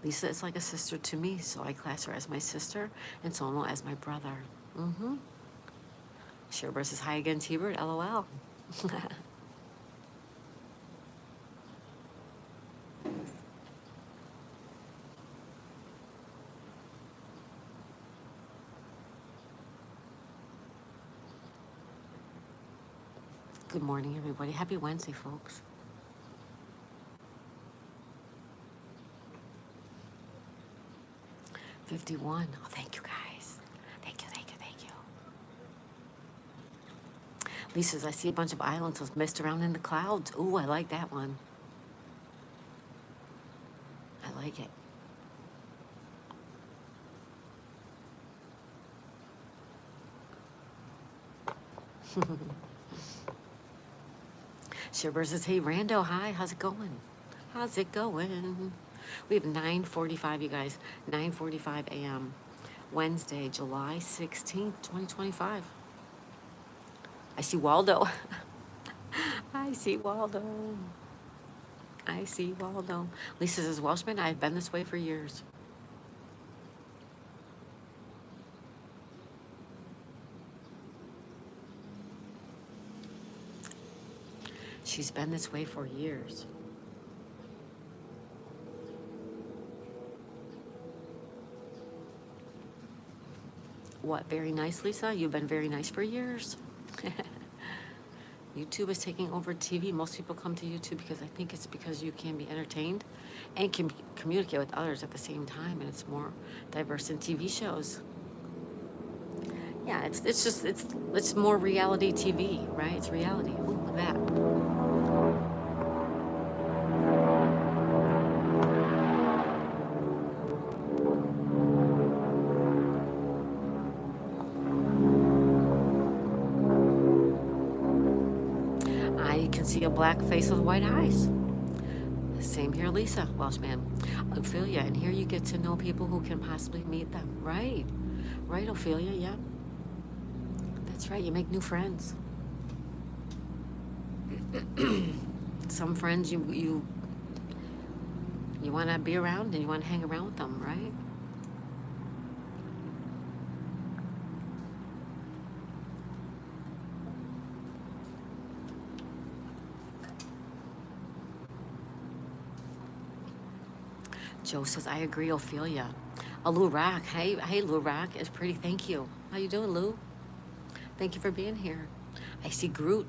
Lisa is like a sister to me, so I class her as my sister and Sono as my brother. Mm-hmm. Sherbert says, hi again, T-Bird, LOL. Good morning, everybody. Happy Wednesday, folks. 51. Oh, thank you, guys. Thank you, thank you, thank you. Lisa says, I see a bunch of islands with mist around in the clouds. Ooh, I like that one. I like it. Sherbert says, hey, Rando, hi, how's it going? How's it going? We have 9:45, you guys. 9:45 a.m. Wednesday, July 16th, 2025. I see Waldo. I see Waldo. I see Waldo. Lisa says, Welshman, I've been this way for years. She's been this way for years. What, very nice, Lisa? You've been very nice for years. YouTube is taking over TV. Most people come to YouTube because I think it's because you can be entertained and can communicate with others at the same time, and it's more diverse in TV shows. Yeah, it's more reality TV, right? It's reality. Ooh, look at that. I can see a black face with white eyes. Same here, Lisa, Welshman. Ophelia, and here you get to know people who can possibly meet them. Right. Right, Ophelia, yeah. That's right, you make new friends. Some friends you want to be around and you want to hang around with them, right? Joe says, I agree, Ophelia. Lou Rock, hey, Lou Rock, it's pretty, thank you. How you doing, Lou? Thank you for being here. I see Groot.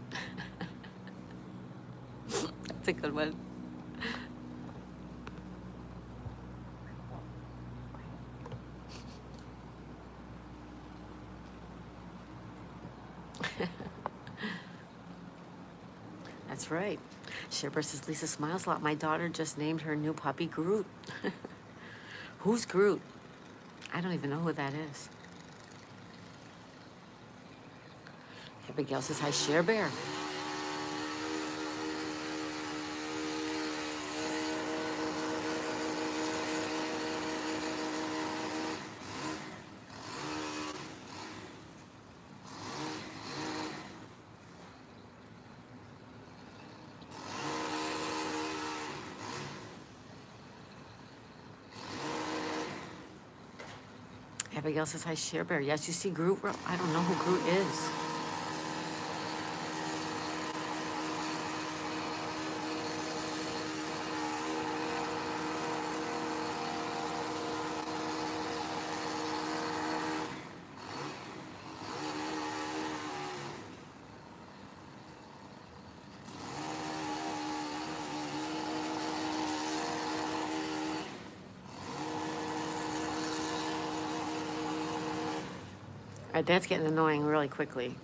That's a good one. That's right. Shipper says, Lisa smiles a lot. My daughter just named her new puppy Groot. Who's Groot? I don't even know who that is. Abigail says, hi, Share Bear. Abigail says, hi, Share Bear. Yes, you see Groot? I don't know who Groot is. All right, that's getting annoying really quickly.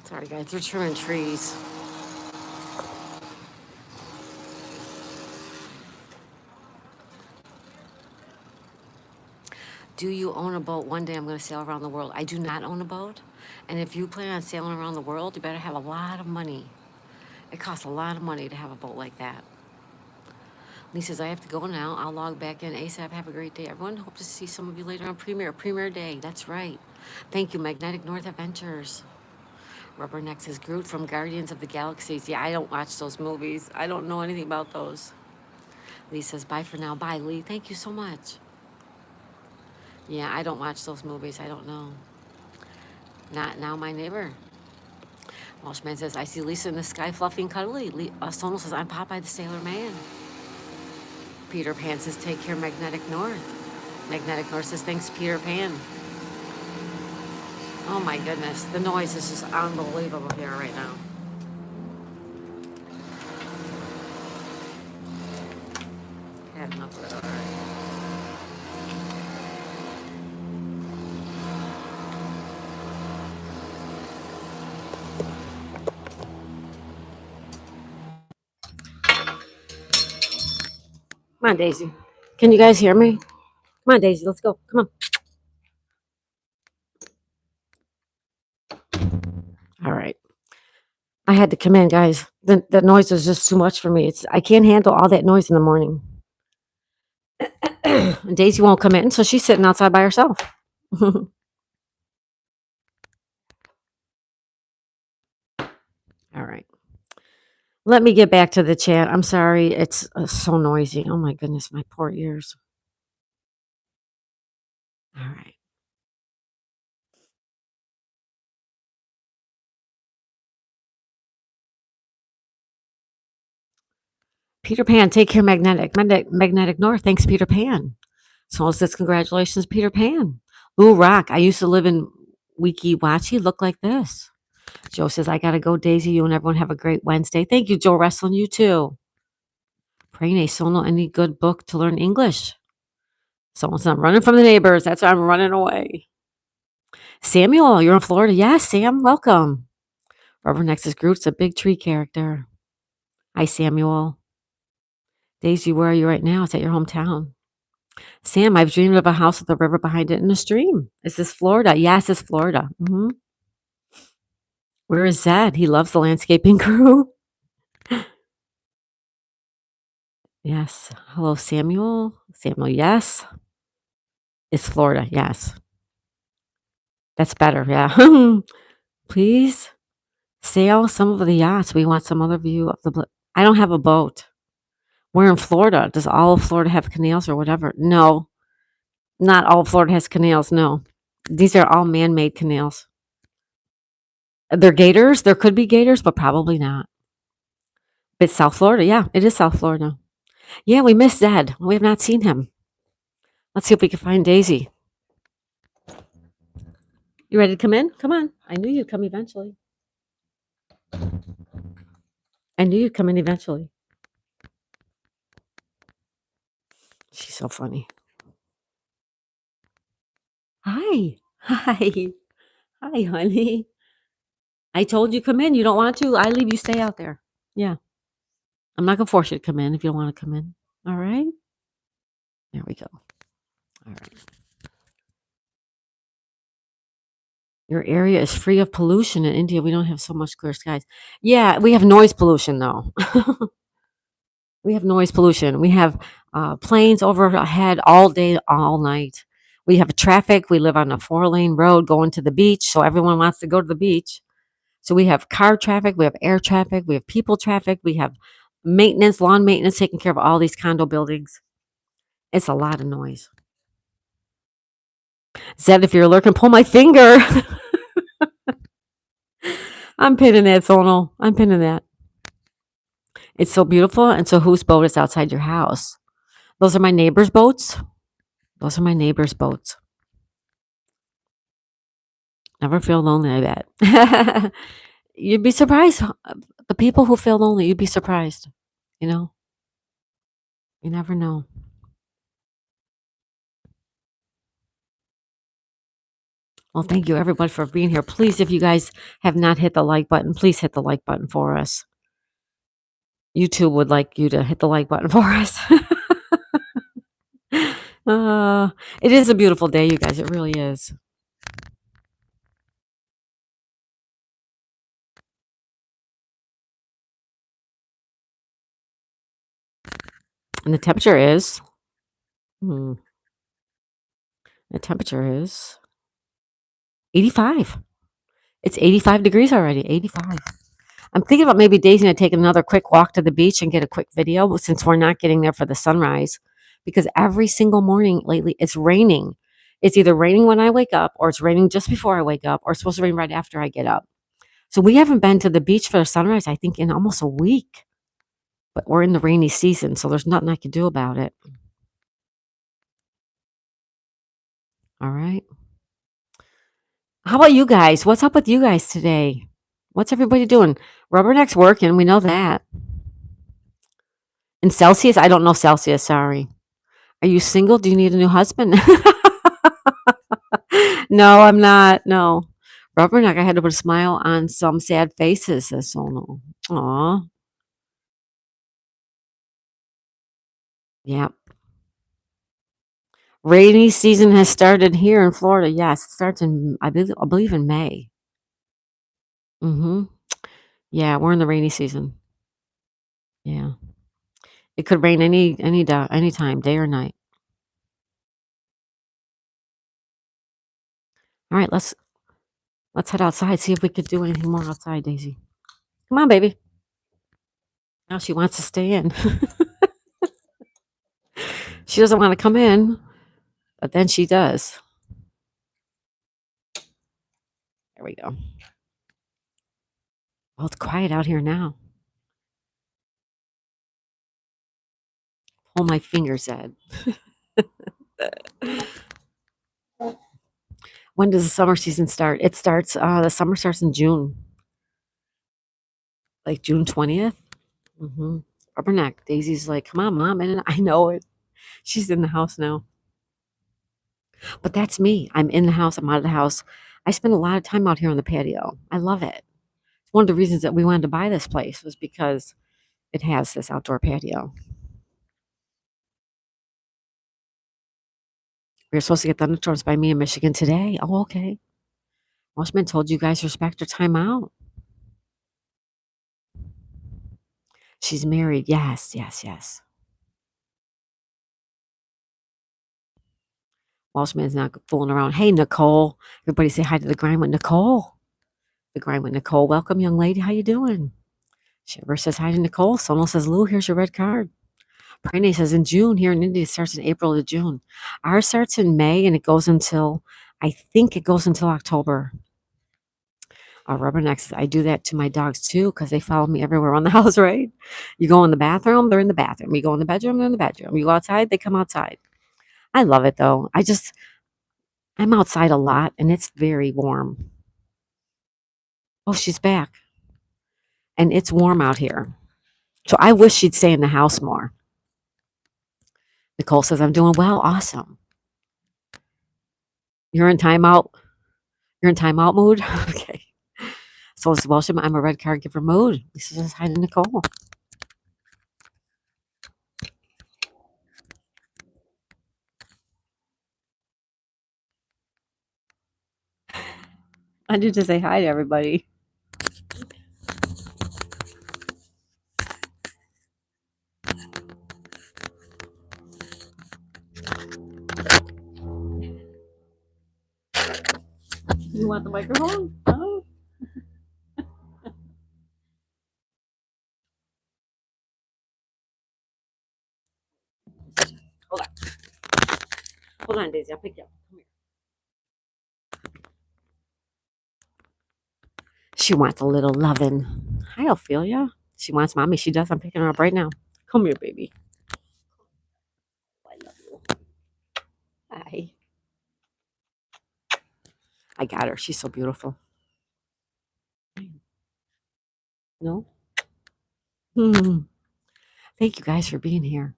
Sorry, guys, they're trimming trees. Do you own a boat? One day I'm going to sail around the world. I do not own a boat. And if you plan on sailing around the world, you better have a lot of money. It costs a lot of money to have a boat like that. Lee says, I have to go now. I'll log back in ASAP. Have a great day, everyone. Hope to see some of you later on Premiere Day. That's right. Thank you, Magnetic North Adventures. Rubbernecks is Groot from Guardians of the Galaxies. Yeah, I don't watch those movies. I don't know anything about those. Lee says, bye for now. Bye, Lee. Thank you so much. Yeah, I don't watch those movies. I don't know. Not now, my neighbor. Welshman says, I see Lisa in the sky fluffy and cuddly. Sonal says, I'm Popeye the Sailor Man. Peter Pan says, take care, Magnetic North. Magnetic North says, thanks, Peter Pan. Oh my goodness, the noise is just unbelievable here right now. Had enough of it already. Come on, Daisy. Can you guys hear me? Come on, Daisy, let's go. Come on. All right. I had to come in, guys. The noise was just too much for me. I can't handle all that noise in the morning. And Daisy won't come in, so she's sitting outside by herself. All right. Let me get back to the chat. I'm sorry. It's so noisy. Oh my goodness, my poor ears. All right. Peter Pan, take care, Magnetic North. Thanks, Peter Pan. So says, congratulations, Peter Pan. Ooh, Rock. I used to live in Weeki Wachi. Look like this. Joe says, I got to go, Daisy. You and everyone have a great Wednesday. Thank you, Joe Wrestling. You too. Praying Sono, any good book to learn English? Someone's not running from the neighbors. That's why I'm running away. Samuel, you're in Florida. Yes, Sam, welcome. Rubbernecks is Groot's a big tree character. Hi, Samuel. Daisy, where are you right now? It's at your hometown. Sam, I've dreamed of a house with a river behind it and a stream. Is this Florida? Yes, it's Florida. Where is Zed? He loves the landscaping crew. Yes. Hello, Samuel. Samuel, yes. It's Florida. Yes. That's better. Yeah. Please sail some of the yachts. We want some other view of the. I don't have a boat. We're in Florida. Does all of Florida have canals or whatever? No. Not all of Florida has canals. No. These are all man made canals. They're gators. There could be gators, but probably not. It's South Florida. Yeah, it is South Florida. Yeah, we missed Zed. We have not seen him. Let's see if we can find Daisy. You ready to come in? Come on. I knew you'd come eventually. I knew you'd come in eventually. She's so funny. Hi. Hi. Hi, honey. I told you come in. You don't want to. I leave you stay out there. Yeah. I'm not going to force you to come in if you don't want to come in. All right. There we go. All right. Your area is free of pollution. In India, we don't have so much clear skies. Yeah, we have noise pollution, though. We have noise pollution. We have planes overhead all day, all night. We have traffic. We live on a 4-lane road going to the beach, so everyone wants to go to the beach. So we have car traffic, we have air traffic, we have people traffic, we have maintenance, lawn maintenance, taking care of all these condo buildings. It's a lot of noise. Zed, if you're lurking, pull my finger. I'm pinning that, Sonal. I'm pinning that. It's so beautiful. And so whose boat is outside your house? Those are my neighbor's boats. Those are my neighbor's boats. Never feel lonely, I bet. You'd be surprised. The people who feel lonely, you'd be surprised. You know? You never know. Well, thank you everybody for being here. Please, if you guys have not hit the like button, please hit the like button for us. YouTube would like you to hit the like button for us. Uh, it is a beautiful day, you guys. It really is. And the temperature is, hmm, the temperature is 85. It's 85 degrees already. 85. I'm thinking about maybe Daisy and I taking another quick walk to the beach and get a quick video since we're not getting there for the sunrise. Because every single morning lately it's raining. It's either raining when I wake up or it's raining just before I wake up or it's supposed to rain right after I get up. So we haven't been to the beach for the sunrise, I think, in almost a week. But we're in the rainy season, so there's nothing I can do about it. All right. How about you guys? What's up with you guys today? What's everybody doing? Rubberneck's working. We know that. And Celsius, I don't know Celsius. Sorry. Are you single? Do you need a new husband? No, I'm not. No. Rubberneck, I had to put a smile on some sad faces, says Sono. Aw. Yeah. Rainy season has started here in Florida. Yes, it starts in, I believe in May. Mm-hmm. Yeah, we're in the rainy season. Yeah. It could rain any time, day or night. All right, let's head outside, see if we could do anything more outside, Daisy. Come on, baby. Now she wants to stay in. She doesn't want to come in, but then she does. There we go. Well, it's quiet out here now. Pull my fingers, Ed. When does the summer season start? It starts, the summer starts in June, like June 20th. Mm-hmm. Rubberneck. Daisy's like, come on, mom. And I know it. She's in the house now. But that's me. I'm in the house. I'm out of the house. I spend a lot of time out here on the patio. I love it. One of the reasons that we wanted to buy this place was because it has this outdoor patio. We were supposed to get thunderstorms by me in Michigan today. Oh, okay. Washman told you guys respect her time out. She's married. Yes, yes, yes. Washman's not fooling around. Hey, Nicole. Everybody say hi to the grind with Nicole. The grind with Nicole. Welcome, young lady. How you doing? Shiver says hi to Nicole. Sonal says, Lou, here's your red card. Prene says in June. Here in India, it starts in April to June. Ours starts in May and it goes until, I think it goes until October. Rubbernecks, I do that to my dogs too because they follow me everywhere around the house, right? You go in the bathroom, they're in the bathroom. You go in the bedroom, they're in the bedroom. You go outside, they come outside. I love it though. I'm outside a lot and it's very warm. Oh, she's back. And it's warm out here. So I wish she'd stay in the house more. Nicole says, I'm doing well. Awesome. You're in timeout. You're in timeout mood? Okay. So it's Welsham. I'm a red card giver mood. Lisa says hi to Nicole. I need to say hi to everybody. You want the microphone? Oh. Hold on. Hold on, Daisy. I'll pick you up. Come here. She wants a little loving. Hi, Ophelia. She wants mommy. She does. I'm picking her up right now. Come here, baby. I love you. Hi. I got her. She's so beautiful. No? Hmm. Thank you guys for being here.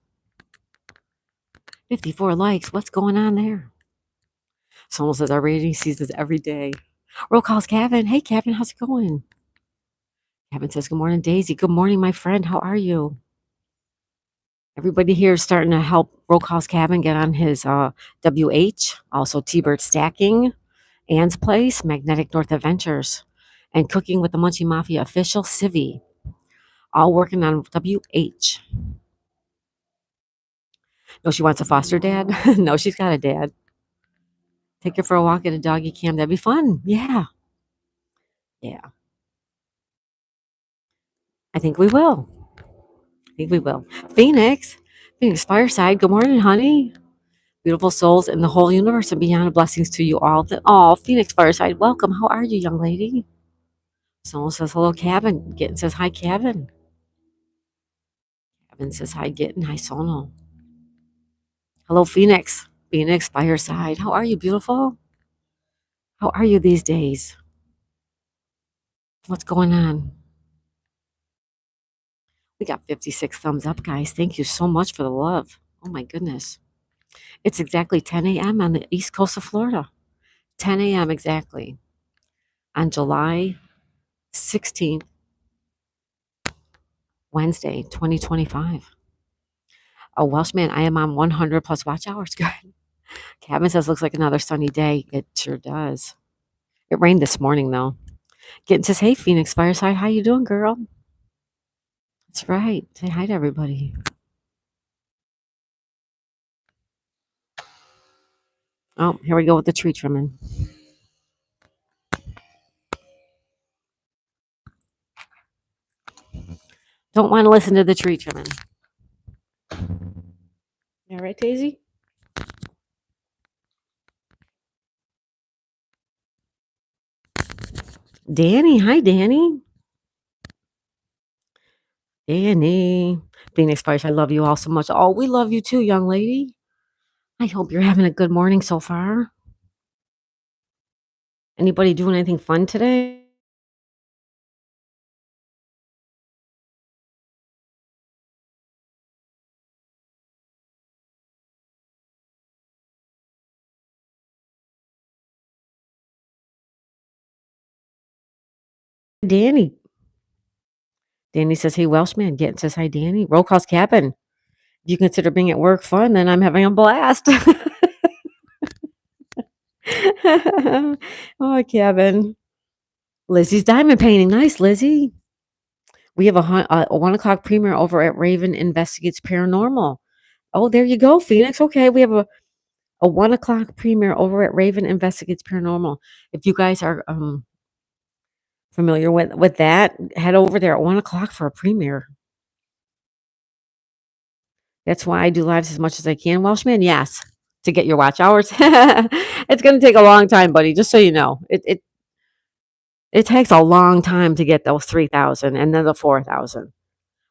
54 likes. What's going on there? Someone says our rating seasons every day. Roll calls, Kevin. Hey, Kevin, how's it going? Kevin says, good morning, Daisy. Good morning, my friend. How are you? Everybody here is starting to help Roadhouse Cabin get on his WH, also T-Bird Stacking, Ann's Place, Magnetic North Adventures, and Cooking with the Munchie Mafia official, Civi, all working on WH. No, she wants a foster dad? No, she's got a dad. Take her for a walk at a doggy camp. That'd be fun. Yeah. Yeah. I think we will. I think we will. Phoenix Fireside. Good morning, honey. Beautiful souls in the whole universe and beyond. Blessings to you all. Oh, Phoenix Fireside. Welcome. How are you, young lady? Someone says hello, Cabin. Gitten says hi, Cabin. Cabin says hi, Gitten. Hi, Sono. Hello, Phoenix. Phoenix Fireside. How are you, beautiful? How are you these days? What's going on? We got 56 thumbs up, guys. Thank you so much for the love. Oh, my goodness. It's exactly 10 a.m. on the east coast of Florida. 10 a.m. exactly on July 16th, Wednesday, 2025. Oh, Welshman, I am on 100 plus watch hours. Good. Cabin says looks like another sunny day. It sure does. It rained this morning though. Getting says, hey Phoenix Fireside, how you doing, girl? That's right. Say hi to everybody. Oh, here we go with the tree trimming. Don't want to listen to the tree trimming. All right, Daisy? Danny. Hi, Danny. Danny. Phoenix Fireside, I love you all so much. Oh, we love you too, young lady. I hope you're having a good morning so far. Anybody doing anything fun today? Danny. Danny says, hey, Welshman. Getting says, hi, Danny. Roll calls Cabin. If you consider being at work fun, then I'm having a blast. Oh, Kevin. Lizzie's diamond painting. Nice, Lizzie. We have a 1 o'clock premiere over at Raven Investigates Paranormal. Oh, there you go, Phoenix. Okay, we have a 1 o'clock premiere over at Raven Investigates Paranormal. If you guys are familiar with that, head over there at 1 o'clock for a premiere. That's why I do lives as much as I can. Welshman, yes, to get your watch hours. It's going to take a long time, buddy. Just so you know, it takes a long time to get those 3,000 and then the 4,000.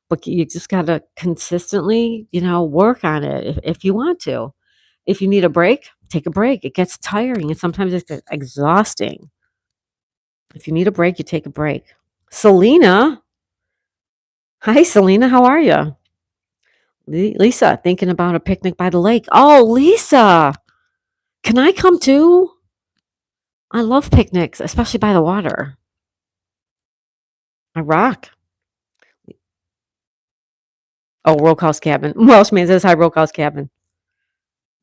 But you just got to consistently, work on it if you want to. If you need a break, take a break. It gets tiring and sometimes it's exhausting. If you need a break, you take a break. Selena. Hi, Selena. How are you? Lisa, thinking about a picnic by the lake. Oh, Lisa. Can I come too? I love picnics, especially by the water. I rock. Oh, Roadhouse Cabin. Welshman says hi, Roadhouse Cabin.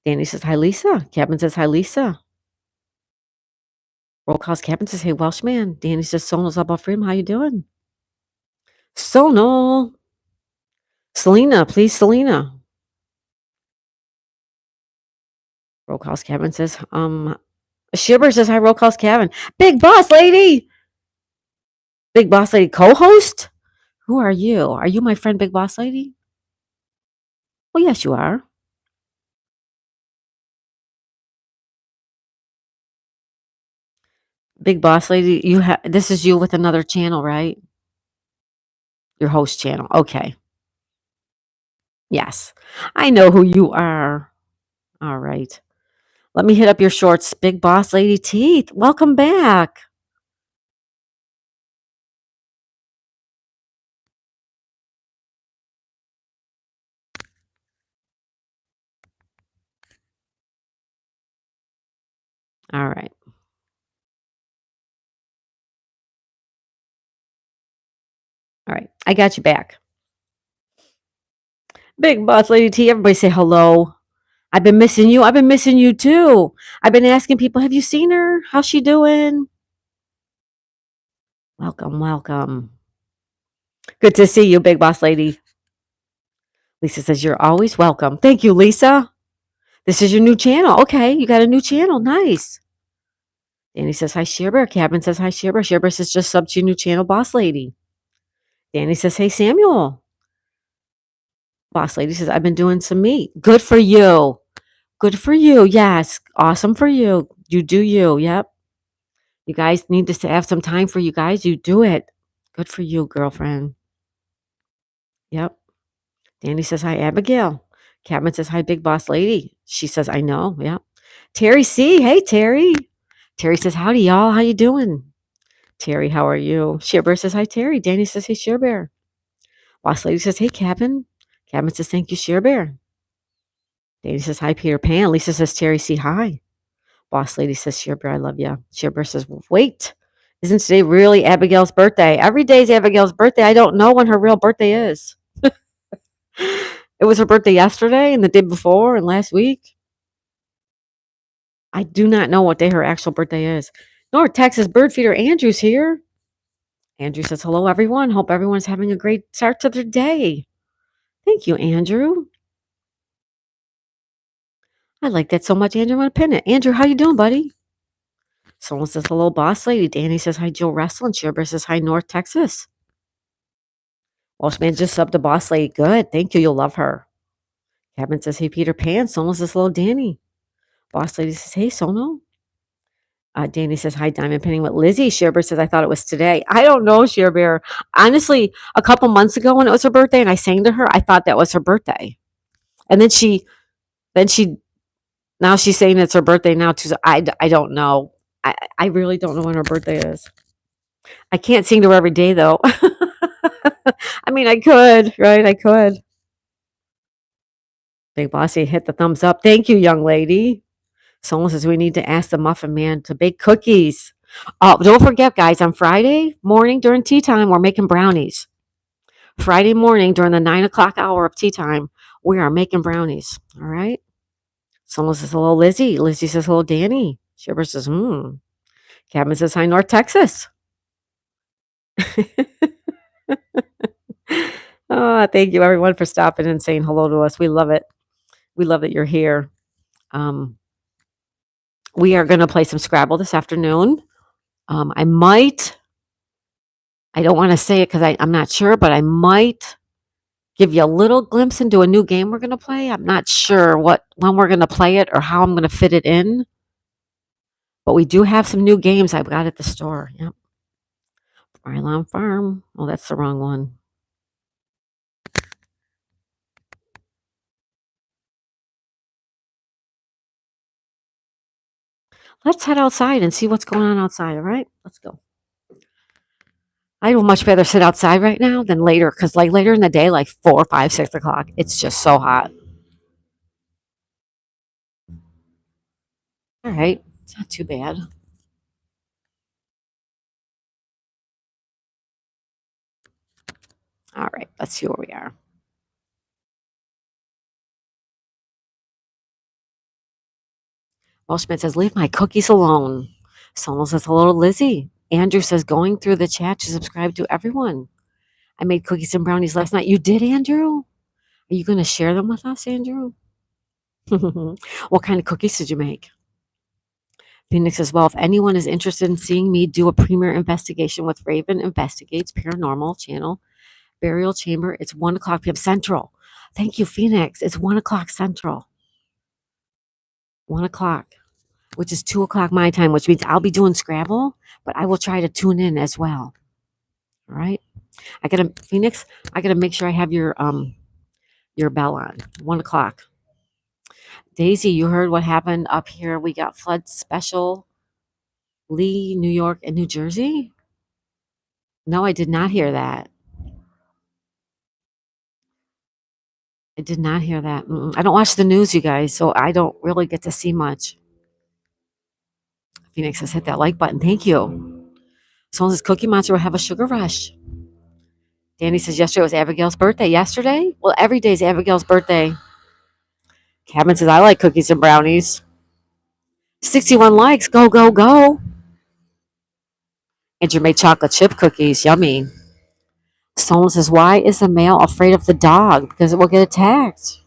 Danny says hi, Lisa. Cabin says hi, Lisa. Roadhouse Cabin says hey, Welshman. Danny says Sono's up off freedom. How you doing? Sono. Selena, please, Selena. Roadhouse Cabin says, Shibber says hi, Roadhouse Cabin. Big boss lady. Big boss lady co-host? Who are you? Are you my friend, Big Boss Lady? Well, yes, you are. Big Boss Lady, this is you with another channel, right? Your host channel. Okay. Yes. I know who you are. All right. Let me hit up your shorts. Big Boss Lady Teeth. Welcome back. All right. All right. I got you back. Big Boss Lady T, everybody say hello. I've been missing you. I've been missing you too. I've been asking people, have you seen her? How's she doing? Welcome, welcome. Good to see you, Big Boss Lady. Lisa says, you're always welcome. Thank you, Lisa. This is your new channel. Okay, you got a new channel. Nice. Danny says, hi, Shearbear. Cabin says, hi, Shearbear. Shearbear says, just sub to your new channel, Boss Lady. Danny says, hey, Samuel. Boss Lady says, I've been doing some meat. Good for you. Good for you. Yes. Awesome for you. You do you. Yep. You guys need to have some time for you guys. You do it. Good for you, girlfriend. Yep. Danny says, hi, Abigail. Cabin says, hi, Big Boss Lady. She says, I know. Yep. Terry C. Hey, Terry. Terry says, howdy, y'all. How you doing? Terry, how are you? Shearbear says, hi, Terry. Danny says, hey, Shearbear. Boss Lady says, hey, Cabin. Cabin says, thank you, Shearbear. Danny says, hi, Peter Pan. Lisa says, Terry C. Hi. Boss Lady says, Shearbear, I love you. Shearbear says, wait. Isn't today really Abigail's birthday? Every day is Abigail's birthday. I don't know when her real birthday is. It was her birthday yesterday and the day before and last week. I do not know what day her actual birthday is. North Texas bird feeder Andrew's here. Andrew says, hello, everyone. Hope everyone's having a great start to their day. Thank you, Andrew. I like that so much, Andrew. I'm going to pin it. Andrew, how you doing, buddy? Someone says, hello, Boss Lady. Danny says, hi, Joe Wrestling. Shearbear says, hi, North Texas. Welshman just subbed to Boss Lady. Good. Thank you. You'll love her. Cabin says, hey, Peter Pan. Someone says, hello, Danny. Boss Lady says, hey, Sono. Danny says, hi, Diamond Pinning with Lizzie. Shearbear says, I thought it was today. I don't know, Shearbear. Honestly, a couple months ago when it was her birthday and I sang to her, I thought that was her birthday. And then now she's saying it's her birthday now too. So I don't know. I really don't know when her birthday is. I can't sing to her every day though. I mean, I could, right? I could. Big Bossy hit the thumbs up. Thank you, young lady. Someone says we need to ask the Muffin Man to bake cookies. Oh, don't forget, guys, on Friday morning during tea time, we're making brownies. Friday morning during the 9 o'clock hour of tea time, we are making brownies. All right. Someone says hello, Lizzie. Lizzie says hello, Danny. Shearbear says, Cabin says hi, North Texas. Oh, thank you, everyone, for stopping and saying hello to us. We love it. We love that you're here. We are going to play some Scrabble this afternoon. I don't want to say it because I'm not sure, but I might give you a little glimpse into a new game we're going to play. I'm not sure when we're going to play it or how I'm going to fit it in. But we do have some new games I've got at the store. Yep. Rylan Farm. Oh, that's the wrong one. Let's head outside and see what's going on outside, all right? Let's go. I would much rather sit outside right now than later because, like, later in the day, like 4, 5, 6 o'clock, it's just so hot. All right. It's not too bad. All right. Let's see where we are. Welshman says, leave my cookies alone. Sonal says, hello to Lizzie. Andrew says, going through the chat to subscribe to everyone. I made cookies and brownies last night. You did, Andrew? Are you going to share them with us, Andrew? What kind of cookies did you make? Phoenix says, well, if anyone is interested in seeing me do a premiere investigation with Raven Investigates Paranormal Channel, Burial Chamber, it's 1 o'clock p.m. Central. Thank you, Phoenix. It's 1 o'clock Central. 1 o'clock, which is 2 o'clock my time, which means I'll be doing Scrabble, but I will try to tune in as well. All right. Phoenix, I gotta make sure I have your bell on. 1 o'clock. Daisy, you heard what happened up here. We got flood special. Lee, New York, and New Jersey? No, I did not hear that. I did not hear that. I don't watch the news, you guys, so I don't really get to see much. Phoenix says, hit that like button. Thank you. Someone says, Cookie Monster will have a sugar rush. Danny says yesterday was Abigail's birthday. Yesterday? Well, every day's Abigail's birthday. Cabin says, I like cookies and brownies. 61 likes. Go, go, go. Andrew made chocolate chip cookies. Yummy. Someone says, why is the male afraid of the dog? Because it will get attacked.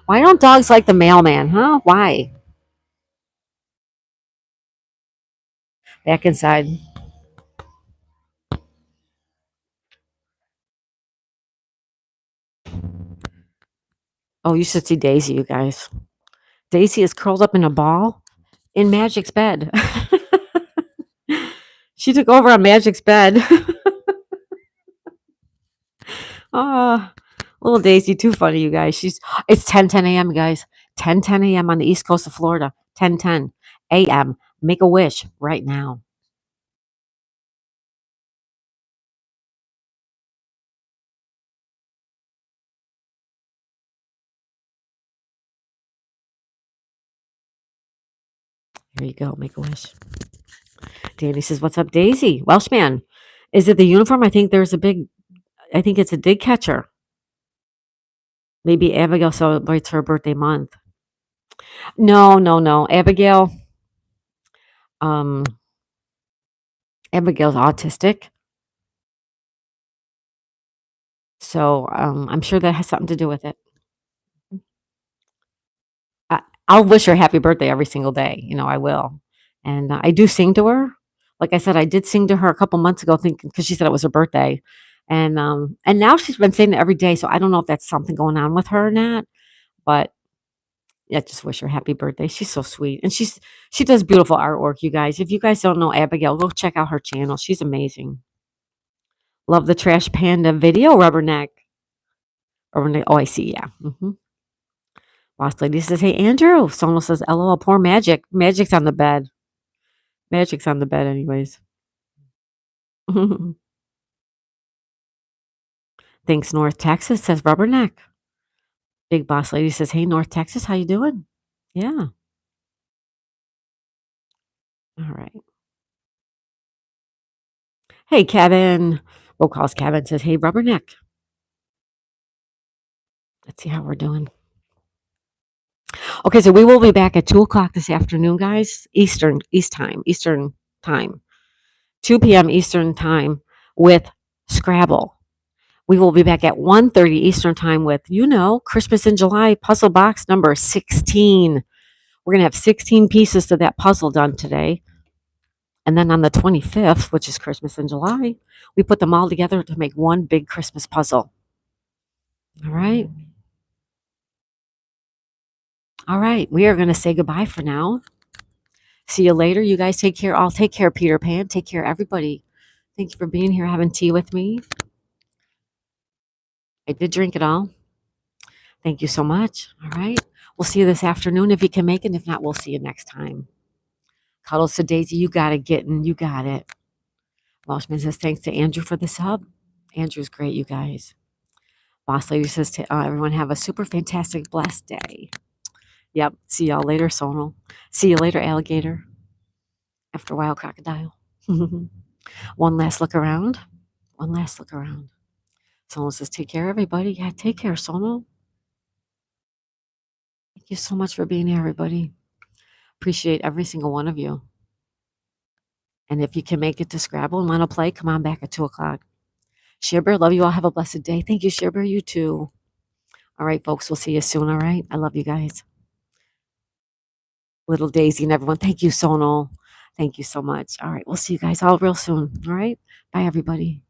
Why don't dogs like the mailman, huh? Why? Back inside. Oh, you should see Daisy, you guys. Daisy is curled up in a ball in Magic's bed. She took over on Magic's bed. Ah, little Daisy, too funny, you guys. It's 10:10 a.m., guys. 10:10 a.m. on the east coast of Florida. 10:10 a.m. Make a wish right now. Here you go. Make a wish. Danny says, what's up, Daisy? Welshman. Is it the uniform? I think it's a dig catcher. Maybe Abigail celebrates her birthday month. No, no, no. Um, Abigail's autistic. So I'm sure that has something to do with it. I'll wish her happy birthday every single day. I will. And I do sing to her. Like I said, I did sing to her a couple months ago, thinking because she said it was her birthday, and now she's been saying it every day. So I don't know if that's something going on with her or not. But yeah, just wish her happy birthday. She's so sweet, and she does beautiful artwork. You guys, if you guys don't know Abigail, go check out her channel. She's amazing. Love the Trash Panda video, Rubberneck. Rubberneck. Oh, I see. Yeah. Boss lady says, "Hey Andrew." Someone says, "LOL, poor Magic. Magic's on the bed. Magic's on the bed, anyways." Thanks, North Texas, says Rubberneck. Big boss lady says, "Hey, North Texas, how you doing?" Yeah. All right. Hey, Kevin. Roll calls Kevin says, "Hey, Rubberneck." Let's see how we're doing. Okay, so we will be back at 2 o'clock this afternoon, guys. Eastern time, 2 p.m. Eastern time with Scrabble. We will be back at 1:30 Eastern time with, Christmas in July puzzle box number 16. We're going to have 16 pieces to that puzzle done today. And then on the 25th, which is Christmas in July, we put them all together to make one big Christmas puzzle. All right. All right. We are going to say goodbye for now. See you later. You guys take care. I'll take care, Peter Pan. Take care, everybody. Thank you for being here, having tea with me. I did drink it all. Thank you so much. All right. We'll see you this afternoon if you can make it. If not, we'll see you next time. Cuddles to Daisy. You got it, Gittin. You got it. Welshman says, thanks to Andrew for the sub. Andrew's great, you guys. Boss lady says to everyone, have a super fantastic, blessed day. Yep. See y'all later, Sonal. See you later, alligator. After a while, crocodile. One last look around. One last look around. Sonal says, take care, everybody. Yeah, take care, Sonal. Thank you so much for being here, everybody. Appreciate every single one of you. And if you can make it to Scrabble and want to play, come on back at 2 o'clock. Shearbear, love you all. Have a blessed day. Thank you, Shearbear. You too. All right, folks. We'll see you soon. All right. I love you guys. Little Daisy and everyone. Thank you, Sonal. Thank you so much. All right. We'll see you guys all real soon. All right. Bye, everybody.